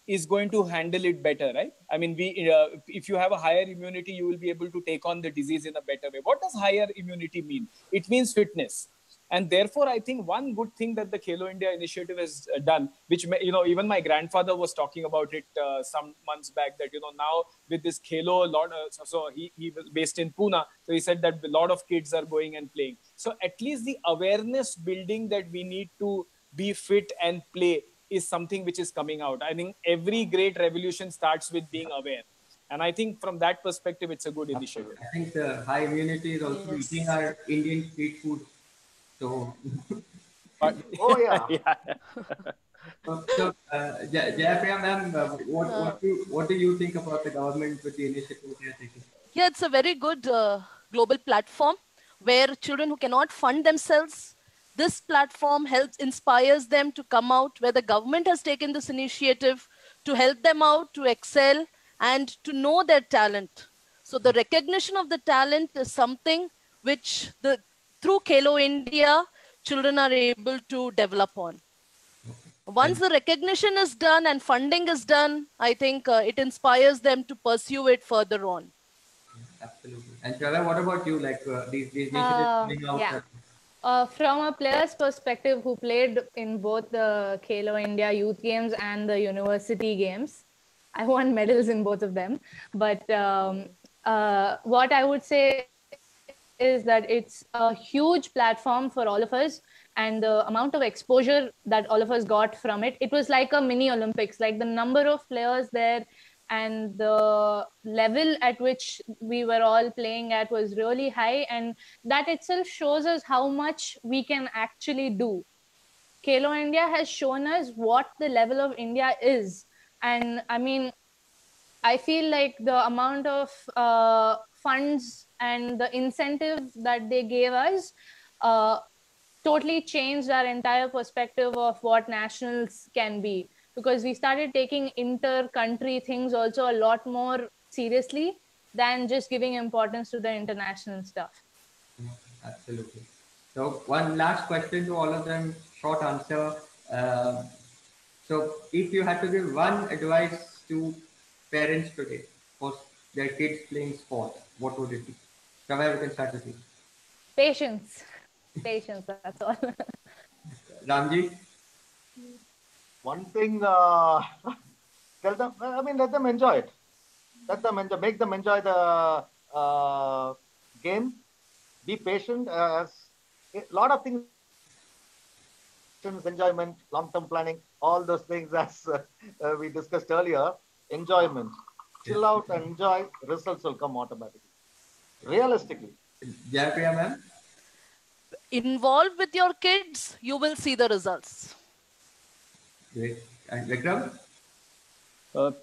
is going to handle it better, right? I mean, if you have a higher immunity, you will be able to take on the disease in a better way. What does higher immunity mean? It means fitness. And therefore, I think one good thing that the Khelo India initiative has done, which, even my grandfather was talking about it some months back, that, now with this Khelo, so he was based in Pune. So he said that a lot of kids are going and playing. So at least the awareness building that we need to be fit and play is something which is coming out. I think every great revolution starts with being aware. And I think from that perspective, it's a good initiative. I think the high immunity is also eating our Indian street food. So, oh yeah. So, Jayapriya ma'am, what do you think about the government with the initiative they are taking? Yeah, it's a very good global platform where children who cannot fund themselves, this platform inspires them to come out, where the government has taken this initiative to help them out to excel and to know their talent. So the recognition of the talent is something which through Khelo India, children are able to develop on. Once the recognition is done and funding is done, I think it inspires them to pursue it further on. Absolutely. And Shraddha, what about you? Like these initiatives coming out? Yeah. From a player's perspective who played in both the Khelo India Youth Games and the University Games, I won medals in both of them. But what I would say is that it's a huge platform for all of us, and the amount of exposure that all of us got from it, it was like a mini Olympics. Like the number of players there and the level at which we were all playing at was really high, and that itself shows us how much we can actually do. Khelo India has shown us what the level of India is, and I mean, I feel like the amount of funds and the incentives that they gave us totally changed our entire perspective of what nationals can be, because we started taking inter-country things also a lot more seriously than just giving importance to the international stuff. Absolutely. So one last question to all of them, short answer. So if you had to give one advice to parents today for their kids playing sport, what would it be? Shraddha, we can start with you. Patience. Patience, that's all. Ramji? One thing, tell them, let them enjoy it. Let them enjoy, make them enjoy the game. Be patient. A lot of things, enjoyment, long-term planning, all those things as we discussed earlier. Enjoyment. Chill out and enjoy. Results will come automatically. Realistically. Jayapriya ma'am? involve with your kids, you will see the results. Great. And Vikram?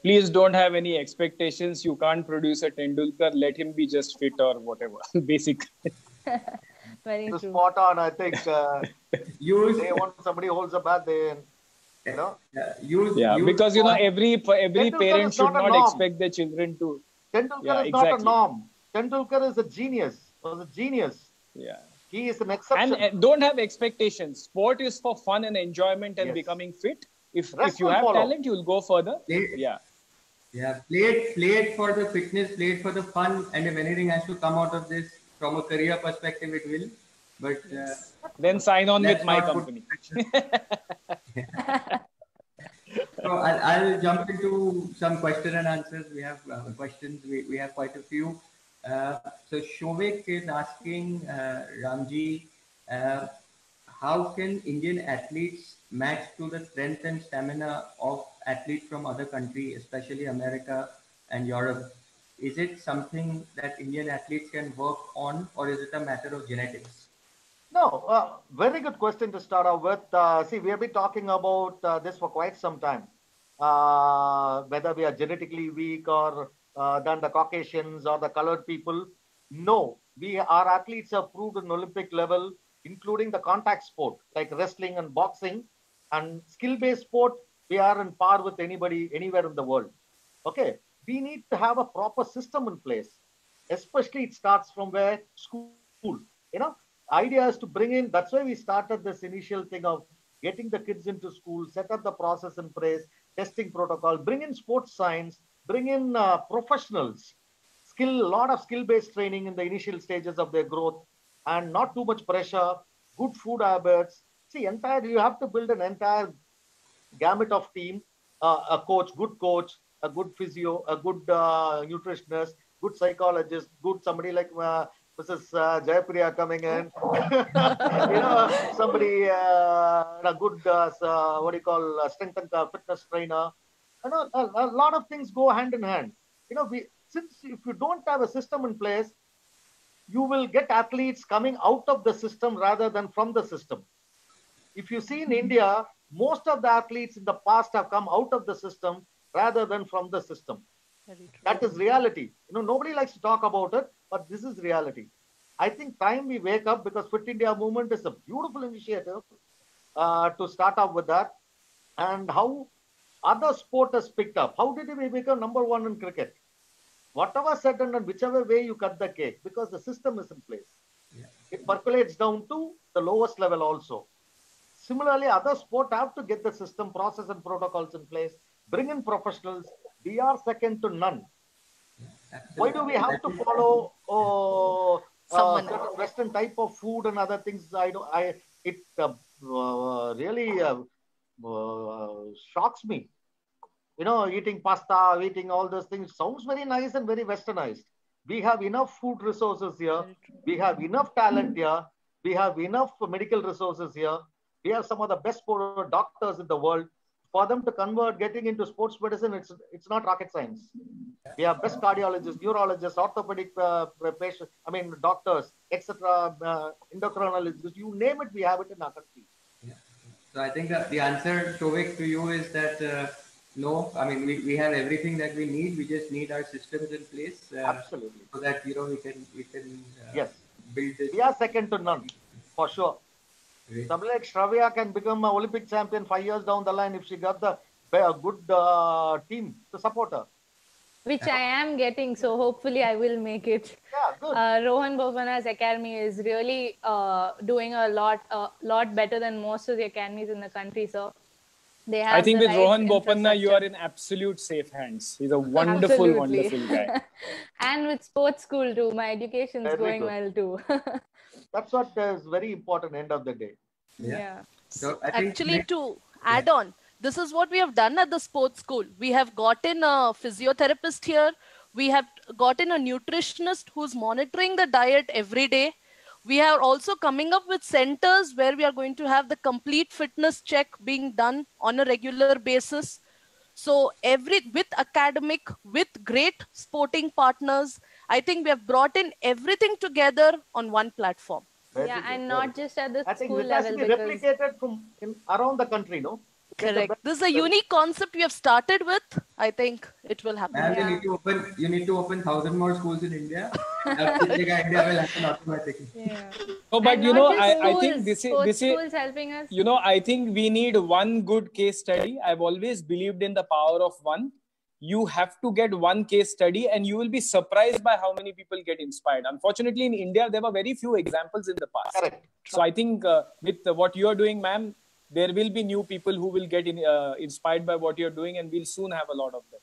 Please don't have any expectations. You can't produce a Tendulkar. Let him be just fit or whatever. Basic. Very true. Spot on. I think Use, they want somebody holds a bat. They, you know. Because every Tendulkar parent is should not a not norm. expect their children to. Tendulkar is not a norm. Tendulkar is a genius. Was a genius. Yeah. He is an exception. And don't have expectations. Sport is for fun and enjoyment and becoming fit. If you have talent, you will go further. Play it for the fitness, play it for the fun, and if anything has to come out of this from a career perspective, it will. But then sign on with my company. So I'll jump into some question and answers. We have questions. We have quite a few. So Shovik is asking Ramji, how can Indian athletes match to the strength and stamina of athletes from other countries, especially America and Europe? Is it something that Indian athletes can work on, or is it a matter of genetics? No, very good question to start off with. See, we have been talking about this for quite some time. Whether we are genetically weak or than the Caucasians or the colored people. No, our athletes have proved an Olympic level, including the contact sport like wrestling and boxing, and skill-based sport. We are on par with anybody anywhere in the world. Okay, we need to have a proper system in place. Especially, it starts from where school. Idea is to bring in. That's why we started this initial thing of getting the kids into school, set up the process in place, testing protocol, bring in sports science, bring in professionals, a lot of skill-based training in the initial stages of their growth, and not too much pressure, good food habits. See, you have to build an entire gamut of team, a good physio, a good nutritionist, good psychologist, good somebody like Mrs. Jayapriya coming in, somebody, a good, strength and fitness trainer. A lot of things go hand in hand. Since if you don't have a system in place, you will get athletes coming out of the system rather than from the system. If you see in India, most of the athletes in the past have come out of the system rather than from the system. That is reality. Nobody likes to talk about it, but this is reality. I think time we wake up, because Fit India movement is a beautiful initiative to start off with that, and how other sport has picked up. How did we become number one in cricket? Whatever said and whichever way you cut the cake, because the system is in place. Yeah. It percolates down to the lowest level also. Similarly, other sports have to get the system, process and protocols in place, bring in professionals. We are second to none. Yeah, why do we have to follow certain Western type of food and other things? It really shocks me. Eating pasta, eating all those things sounds very nice and very westernized. We have enough food resources here. We have enough talent here. We have enough medical resources here. We have some of the best doctors in the world. For them to convert getting into sports medicine, it's not rocket science. We have best cardiologists, neurologists, orthopedic patients, doctors, etc., endocrinologists. You name it, we have it in our country. Yeah. So I think that the answer, Shovik, to you is that no, we have everything that we need. We just need our systems in place. Absolutely. So that we can yes, build this. We are second to none, for sure. Somebody like Shravya can become an Olympic champion 5 years down the line if she got a good team to support her. Which I am getting, so hopefully I will make it. Yeah, good. Rohan Bopanna's academy is really doing a lot better than most of the academies in the country. So they have. I think with Rohan Bopanna, you are in absolute safe hands. He's a wonderful, wonderful guy. And with sports school too, my education is going well too. That's what is very important end of the day. Yeah. So actually, to add on, this is what we have done at the sports school. We have gotten a physiotherapist here. We have gotten a nutritionist who's monitoring the diet every day. We are also coming up with centers where we are going to have the complete fitness check being done on a regular basis. So with academic, with great sporting partners, I think we have brought in everything together on one platform. Yeah, and not just at the I think school this has to level, be because replicated from around the country, no? Correct. This is a unique concept we have started with. I think it will happen. Ma'am, Yeah. you need to open 1,000 more schools in India. India will happen automatically. Yeah. No, but And you not know, just I think schools, sports schools helping us. you know, I think we need one good case study. I've always believed in the power of one. You have to get one case study and you will be surprised by how many people get inspired. Unfortunately, in India, there were very few examples in the past. Correct. So I think with what you are doing, ma'am, there will be new people who will get inspired by what you're doing, and we'll soon have a lot of them.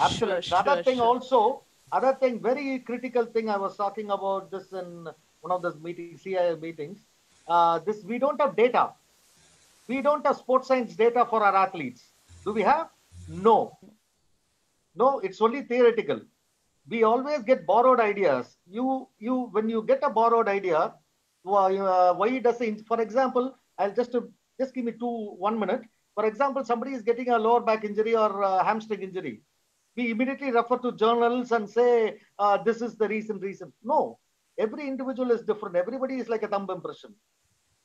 Absolutely. Sure, Other thing sure. also, other thing, very critical thing, I was talking about this in one of those meetings, CIA meetings. This, we don't have data. We don't have sports science data for our athletes. Do we have? No. No, it's only theoretical. We always get borrowed ideas. When you get a borrowed idea, why does it, for example, I'll just give me 1 minute. For example, somebody is getting a lower back injury or a hamstring injury. We immediately refer to journals and say, this is the reason. No, every individual is different. Everybody is like a thumb impression.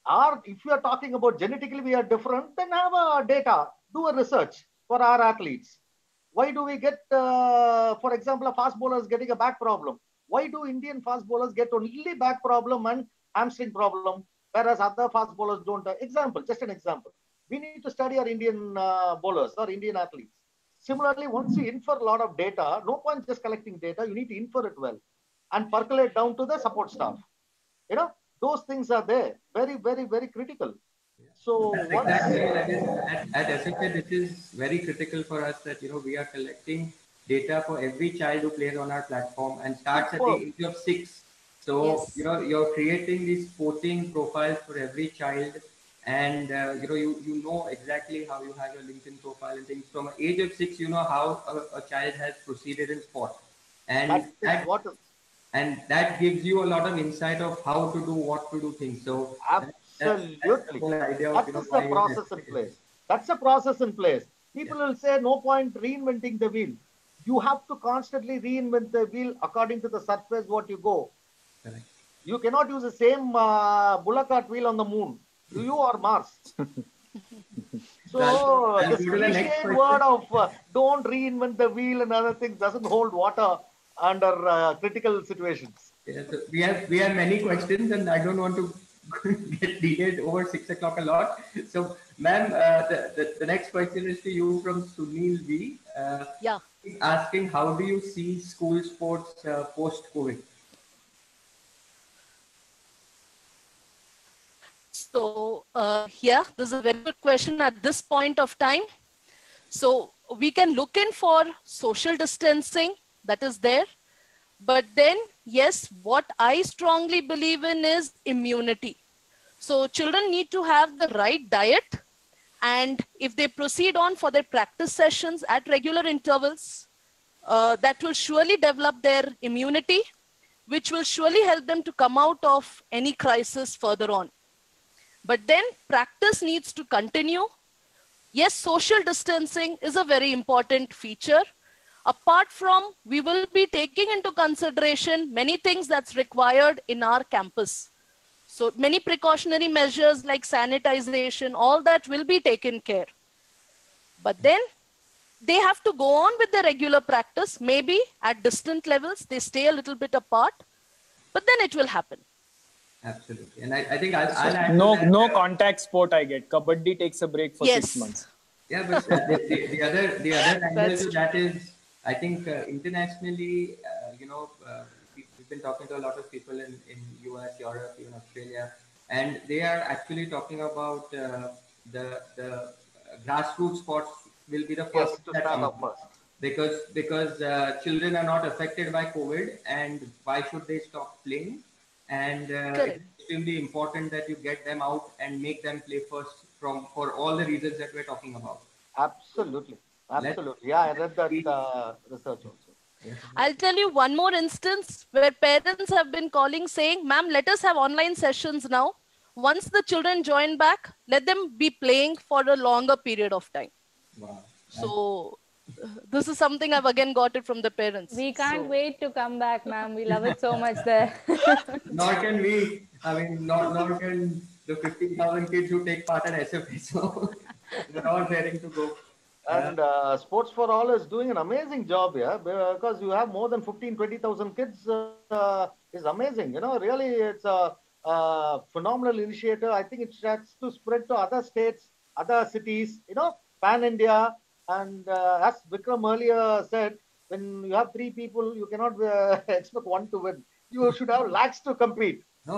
Or if you are talking about genetically we are different, then have a data, do a research for our athletes. Why do we get, for example, a fast bowler is getting a back problem? Why do Indian fast bowlers get only back problem and hamstring problem, whereas other fast bowlers don't? Just an example. We need to study our Indian bowlers or Indian athletes. Similarly, once you infer a lot of data, no point just collecting data, you need to infer it well and percolate down to the support staff. You know, those things are there. Very, very, very critical. So Exactly, at SFA, this is very critical for us that, we are collecting data for every child who plays on our platform and starts at the age of 6. So, Yes. you're creating these sporting profiles for every child, and you know exactly how you have your LinkedIn profile and things. From the age of 6, you know how a child has proceeded in sport, and that gives you a lot of insight of how to do, what to do things. So absolutely, that's the whole idea of, that is the process in place. That's a process in place. People will say no point reinventing the wheel. You have to constantly reinvent the wheel according to the surface what you go. Correct. You cannot use the same bullock cart wheel on the moon. Do you or Mars? So this cliche word of don't reinvent the wheel and other things doesn't hold water under critical situations. Yeah, so we have many questions, and I don't want to get delayed over 6 o'clock a lot. So, ma'am, the next question is to you from Sunil V. Yeah. He's asking, how do you see school sports post-COVID? So, this is a very good question at this point of time. So, we can look in for social distancing that is there. But then, yes, what I strongly believe in is immunity. So, children need to have the right diet. And if they proceed on for their practice sessions at regular intervals, that will surely develop their immunity, which will surely help them to come out of any crisis further on. But then practice needs to continue. Yes, social distancing is a very important feature. Apart from, we will be taking into consideration many things that's required in our campus. So many precautionary measures like sanitization, all that will be taken care. But then they have to go on with their regular practice. Maybe at distant levels, they stay a little bit apart, but then it will happen. Absolutely. And I think I'll add no contact sport I get. Kabaddi takes a break for 6 months. Yeah, but the other angle to that is, I think internationally, we've been talking to a lot of people in US, Europe, even Australia, and they are actually talking about the grassroots sports will be the first to start off first. Because children are not affected by COVID, and why should they stop playing? And it's extremely important that you get them out and make them play first for all the reasons that we're talking about. Absolutely. Yeah, I read that research also. Yeah. I'll tell you one more instance where parents have been calling saying, ma'am, let us have online sessions now. Once the children join back, let them be playing for a longer period of time. Wow. So This is something I've again got it from the parents. We can't wait to come back, ma'am. We love it so much there. Nor can we. I mean, nor can the 15,000 kids who take part in SFA. So they're all raring to go. And Sports for All is doing an amazing job here, because you have more than 20,000 kids is amazing. You know, really, it's a phenomenal initiative. I think it has to spread to other states, other cities, you know, pan India. And as Vikram earlier said, when you have three people, you cannot expect one to win. You should have lakhs to compete. No,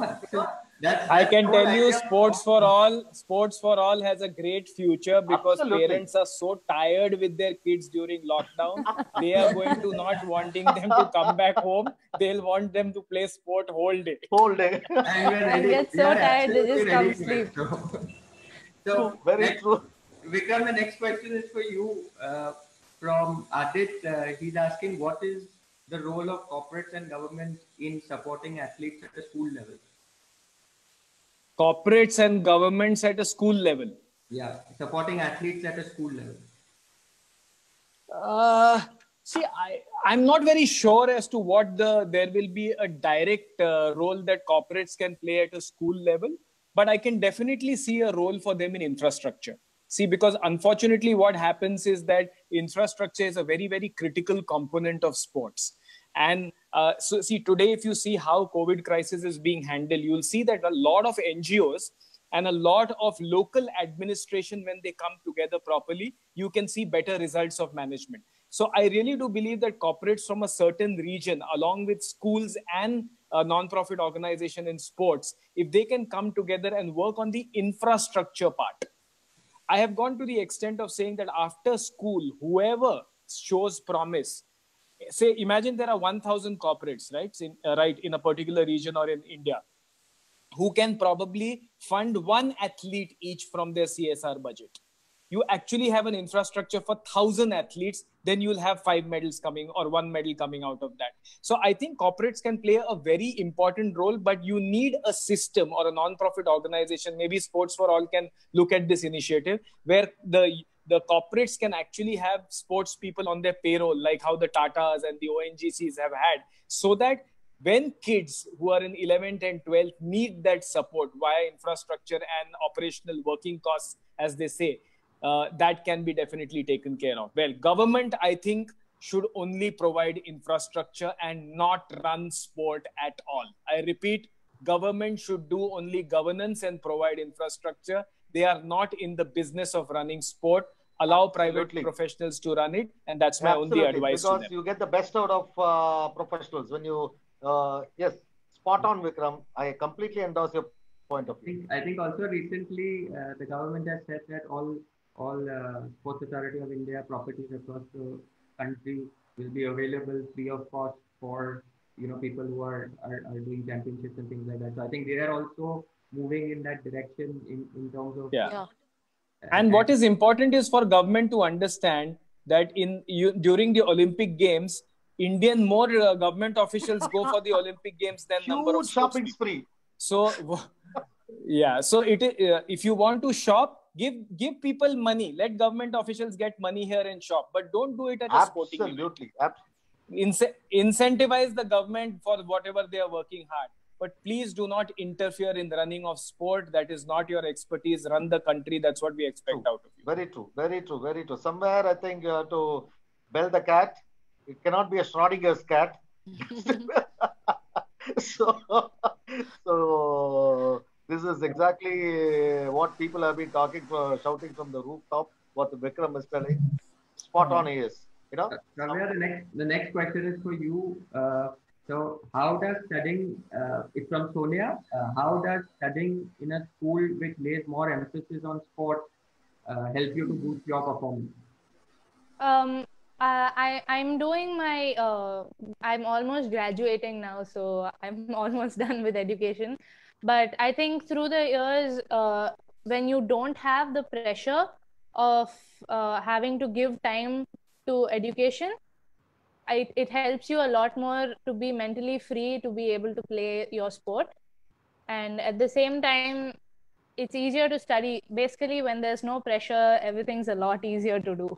I can tell you, Sports for All has a great future, because Absolutely. parents are so tired with their kids during lockdown. They are going to not wanting them to come back home. They'll want them to play sport whole day. Whole day. And get so tired they just come sleep. So Very true. Vikram, the next question is for you. From Adit, he's asking, what is the role of corporates and government in supporting athletes at the school level? Corporates and governments at a school level. Yeah, supporting athletes at a school level. I'm not very sure as to what there will be a direct role that corporates can play at a school level, but I can definitely see a role for them in infrastructure. See, because unfortunately what happens is that infrastructure is a very, very critical component of sports. And so see, today, if you see how COVID crisis is being handled, you'll see that a lot of NGOs and a lot of local administration, when they come together properly, you can see better results of management. So I really do believe that corporates from a certain region, along with schools and non-profit organization in sports, if they can come together and work on the infrastructure part. I have gone to the extent of saying that after school, whoever shows promise, say, imagine there are 1,000 corporates, right, in a particular region or in India, who can probably fund one athlete each from their CSR budget. You actually have an infrastructure for 1,000 athletes, then you'll have 5 medals coming or 1 medal coming out of that. So I think corporates can play a very important role, but you need a system or a non-profit organization. Maybe Sports for All can look at this initiative where the corporates can actually have sports people on their payroll, like how the Tatas and the ONGCs have had, so that when kids who are in 11th and 12th need that support via infrastructure and operational working costs, as they say, that can be definitely taken care of. Well, government, I think, should only provide infrastructure and not run sport at all. I repeat, government should do only governance and provide infrastructure. They are not in the business of running sport. Allow private professionals to run it, and that's my only advice to them. Because you get the best out of professionals when you. Yes, spot on, Vikram. I completely endorse your point of view. I think also recently the government has said that all Sports Authority of India properties across the country will be available free of cost for people who are doing championships and things like that. So I think they are also moving in that direction in terms of And what is important is for government to understand that during the Olympic Games, more government officials go for the Olympic Games than number of shopping spree. So so if you want to shop, give people money. Let government officials get money here and shop, but don't do it at a sporting event. Absolutely. Incentivize the government for whatever they are working hard. But please do not interfere in the running of sport. That is not your expertise. Run the country. That's what we expect out of you. Very true. Very true. Very true. Somewhere, I think you have to bell the cat. It cannot be a Schrodinger's cat. So this is exactly what people have been shouting from the rooftop, what the Vikram is telling. Spot on he is. Kavya, the next question is for you. So how does studying, it's from Sonia, how does studying in a school which lays more emphasis on sport help you to boost your performance? I'm doing I'm almost graduating now, so I'm almost done with education. But I think through the years, when you don't have the pressure of having to give time to education, it helps you a lot more to be mentally free, to be able to play your sport. And at the same time, it's easier to study. Basically, when there's no pressure, everything's a lot easier to do.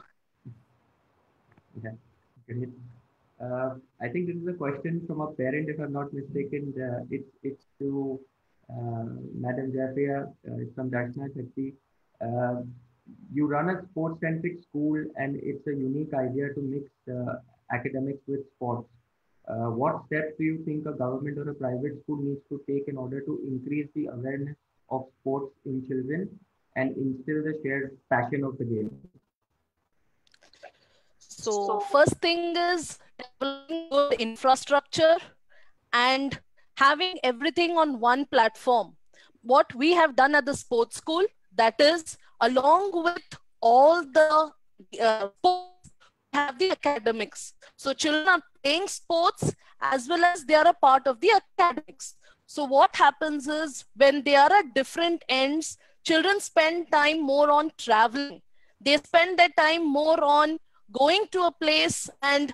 Yeah, great. I think this is a question from a parent, if I'm not mistaken. It's to Madam Jaffia. It's from Darshana Shakti. Uh, you run a sports-centric school, and it's a unique idea to mix academics with sports. What steps do you think a government or a private school needs to take in order to increase the awareness of sports in children and instill the shared passion of the game? So first thing is developing good infrastructure and having everything on one platform. What we have done at the sports school, that is, along with all the sports, we have the academics. So children are playing sports as well as they are a part of the academics. So what happens is when they are at different ends, children spend time more on traveling. They spend their time more on going to a place and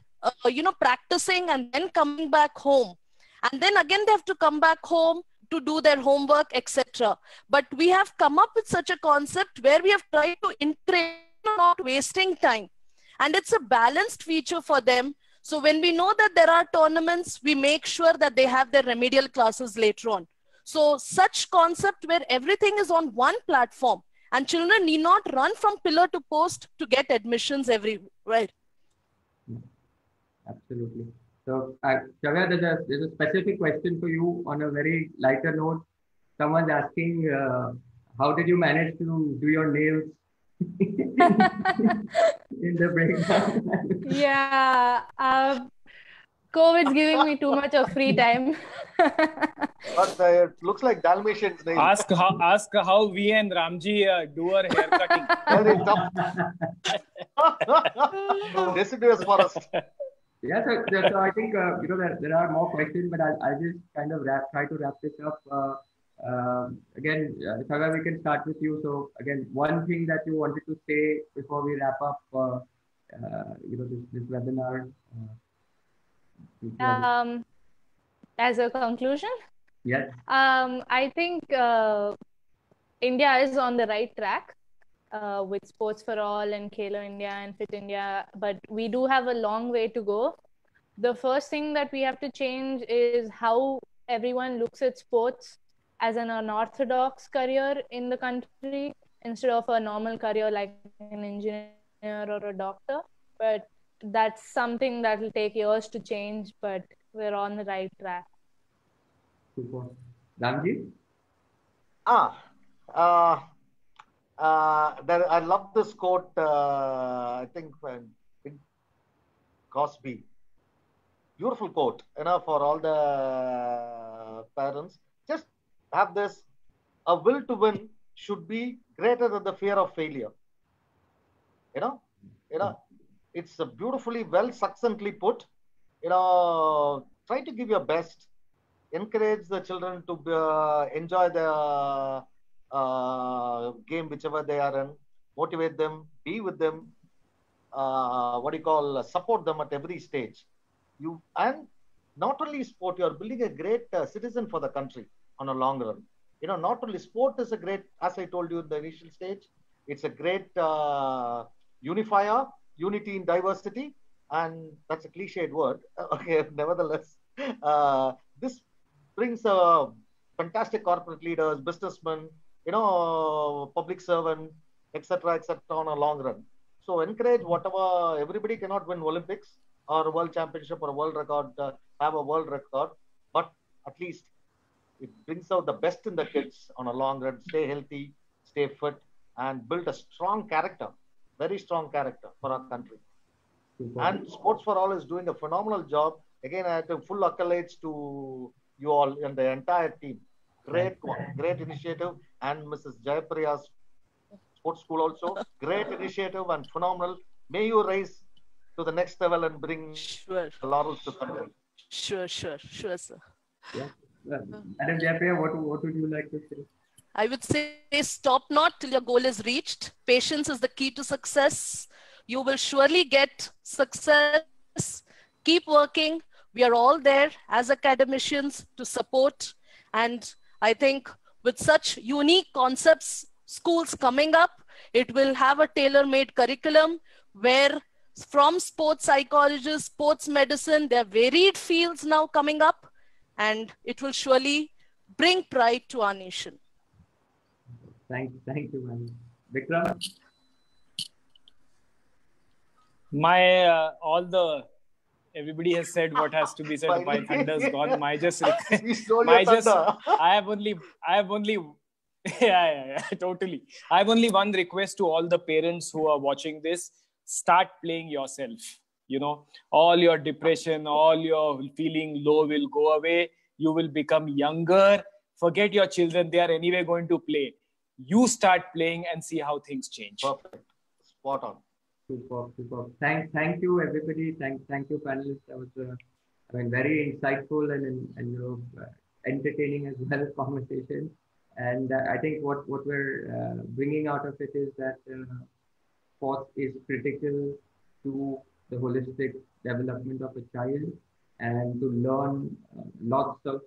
practicing and then coming back home, and then again they have to come back home to do their homework, etc. But we have come up with such a concept where we have tried to integrate, not wasting time, and it's a balanced feature for them. So when we know that there are tournaments, we make sure that they have their remedial classes later on. So such concept where everything is on one platform and children need not run from pillar to post to get admissions everywhere. Absolutely. So, Shavya, there's a specific question for you on a very lighter note. Someone's asking, how did you manage to do your nails in the breakdown? Yeah, COVID's giving me too much of free time. But it looks like Dalmatian's nails. Ask how we and Ramji do our hair cutting. Very tough. Deciduous forest. Yeah, so I think there are more questions, but I'll just kind of try to wrap this up. Again, Saga, we can start with you. So again, one thing that you wanted to say before we wrap up, this webinar. As a conclusion, Yes. I think India is on the right track with Sports for All and Khelo India and Fit India, but we do have a long way to go. The first thing that we have to change is how everyone looks at sports as an unorthodox career in the country instead of a normal career like an engineer or a doctor. But that's something that will take years to change, but we're on the right track. Super. Ramji? I love this quote, I think Bing Crosby. Beautiful quote, for all the parents. Just have this, a will to win should be greater than the fear of failure. It's a beautifully well succinctly put. Try to give your best. Encourage the children to enjoy the game, whichever they are in. Motivate them, be with them. Support them at every stage. And not only sport, you are building a great citizen for the country on a long run. Not only sport is a great, as I told you in the initial stage, it's a great unifier, unity in diversity, and that's a cliched word. Okay, nevertheless, this brings fantastic corporate leaders, businessmen, public servant, etc., on a long run. So encourage whatever. Everybody cannot win Olympics or a world championship or a world record, have a world record, but at least it brings out the best in the kids on a long run. Stay healthy, stay fit, and build a strong character, very strong character for our country. And Sports for All is doing a phenomenal job. Again, I have to full accolades to you all and the entire team. Great initiative. And Mrs. Jayapriya's Sports School also. Great initiative and phenomenal. May you rise to the next level and bring laurels to country. Sure, sir. Yeah. Madam Jayapriya, what would you like to say? I would say stop not till your goal is reached. Patience is the key to success. You will surely get success. Keep working. We are all there as academicians to support. And I think with such unique concepts, schools coming up, it will have a tailor-made curriculum where from sports psychologists, sports medicine. There are varied fields now coming up, and it will surely bring pride to our nation. Thank you, ma'am. Vikram? Everybody has said what has to be said. My thunder's gone. We stole your thunder. I have only yeah, totally. I have only one request to all the parents who are watching this: start playing yourself. You know, all your depression, all your feeling low will go away. You will become younger. Forget your children; they are anyway going to play. You start playing and see how things change. Perfect. Spot on. Super. Thank you, everybody. Thank you, panelists. That was, very insightful and entertaining as well conversation. And I think what we're bringing out of it is that sports is critical to the holistic development of a child, and to learn lots of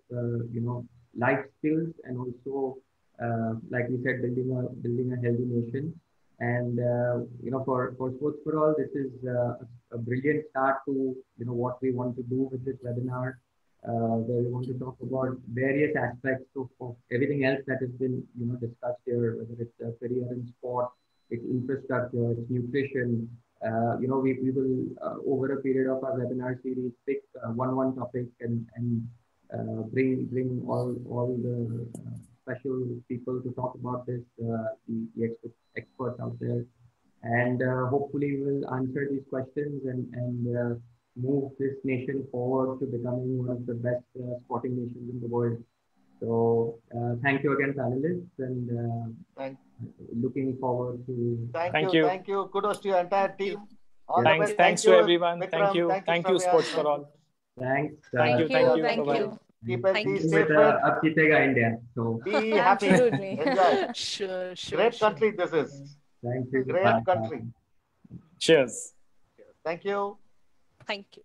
life skills, and also like we said, building a healthy nation. And for Sports for All, this is a brilliant start to what we want to do with this webinar, where we want to talk about various aspects of everything else that has been discussed here, whether it's a career in sport, its infrastructure, its nutrition. We will over a period of our webinar series pick one topic and bring all the special people to talk about this, the experts out there, and hopefully we'll answer these questions and move this nation forward to becoming one of the best sporting nations in the world. So thank you again, panelists, and looking forward to. Thank you. Kudos to your entire team. Thanks to everyone. Vikram, thank you, Sports for All. Thanks. Thank you. Keep healthy, stay fit. Ab jeetega India. So be happy. Absolutely. Enjoy. Sure. Great country this is. Thank you. Great country. Cheers. Thank you. Thank you.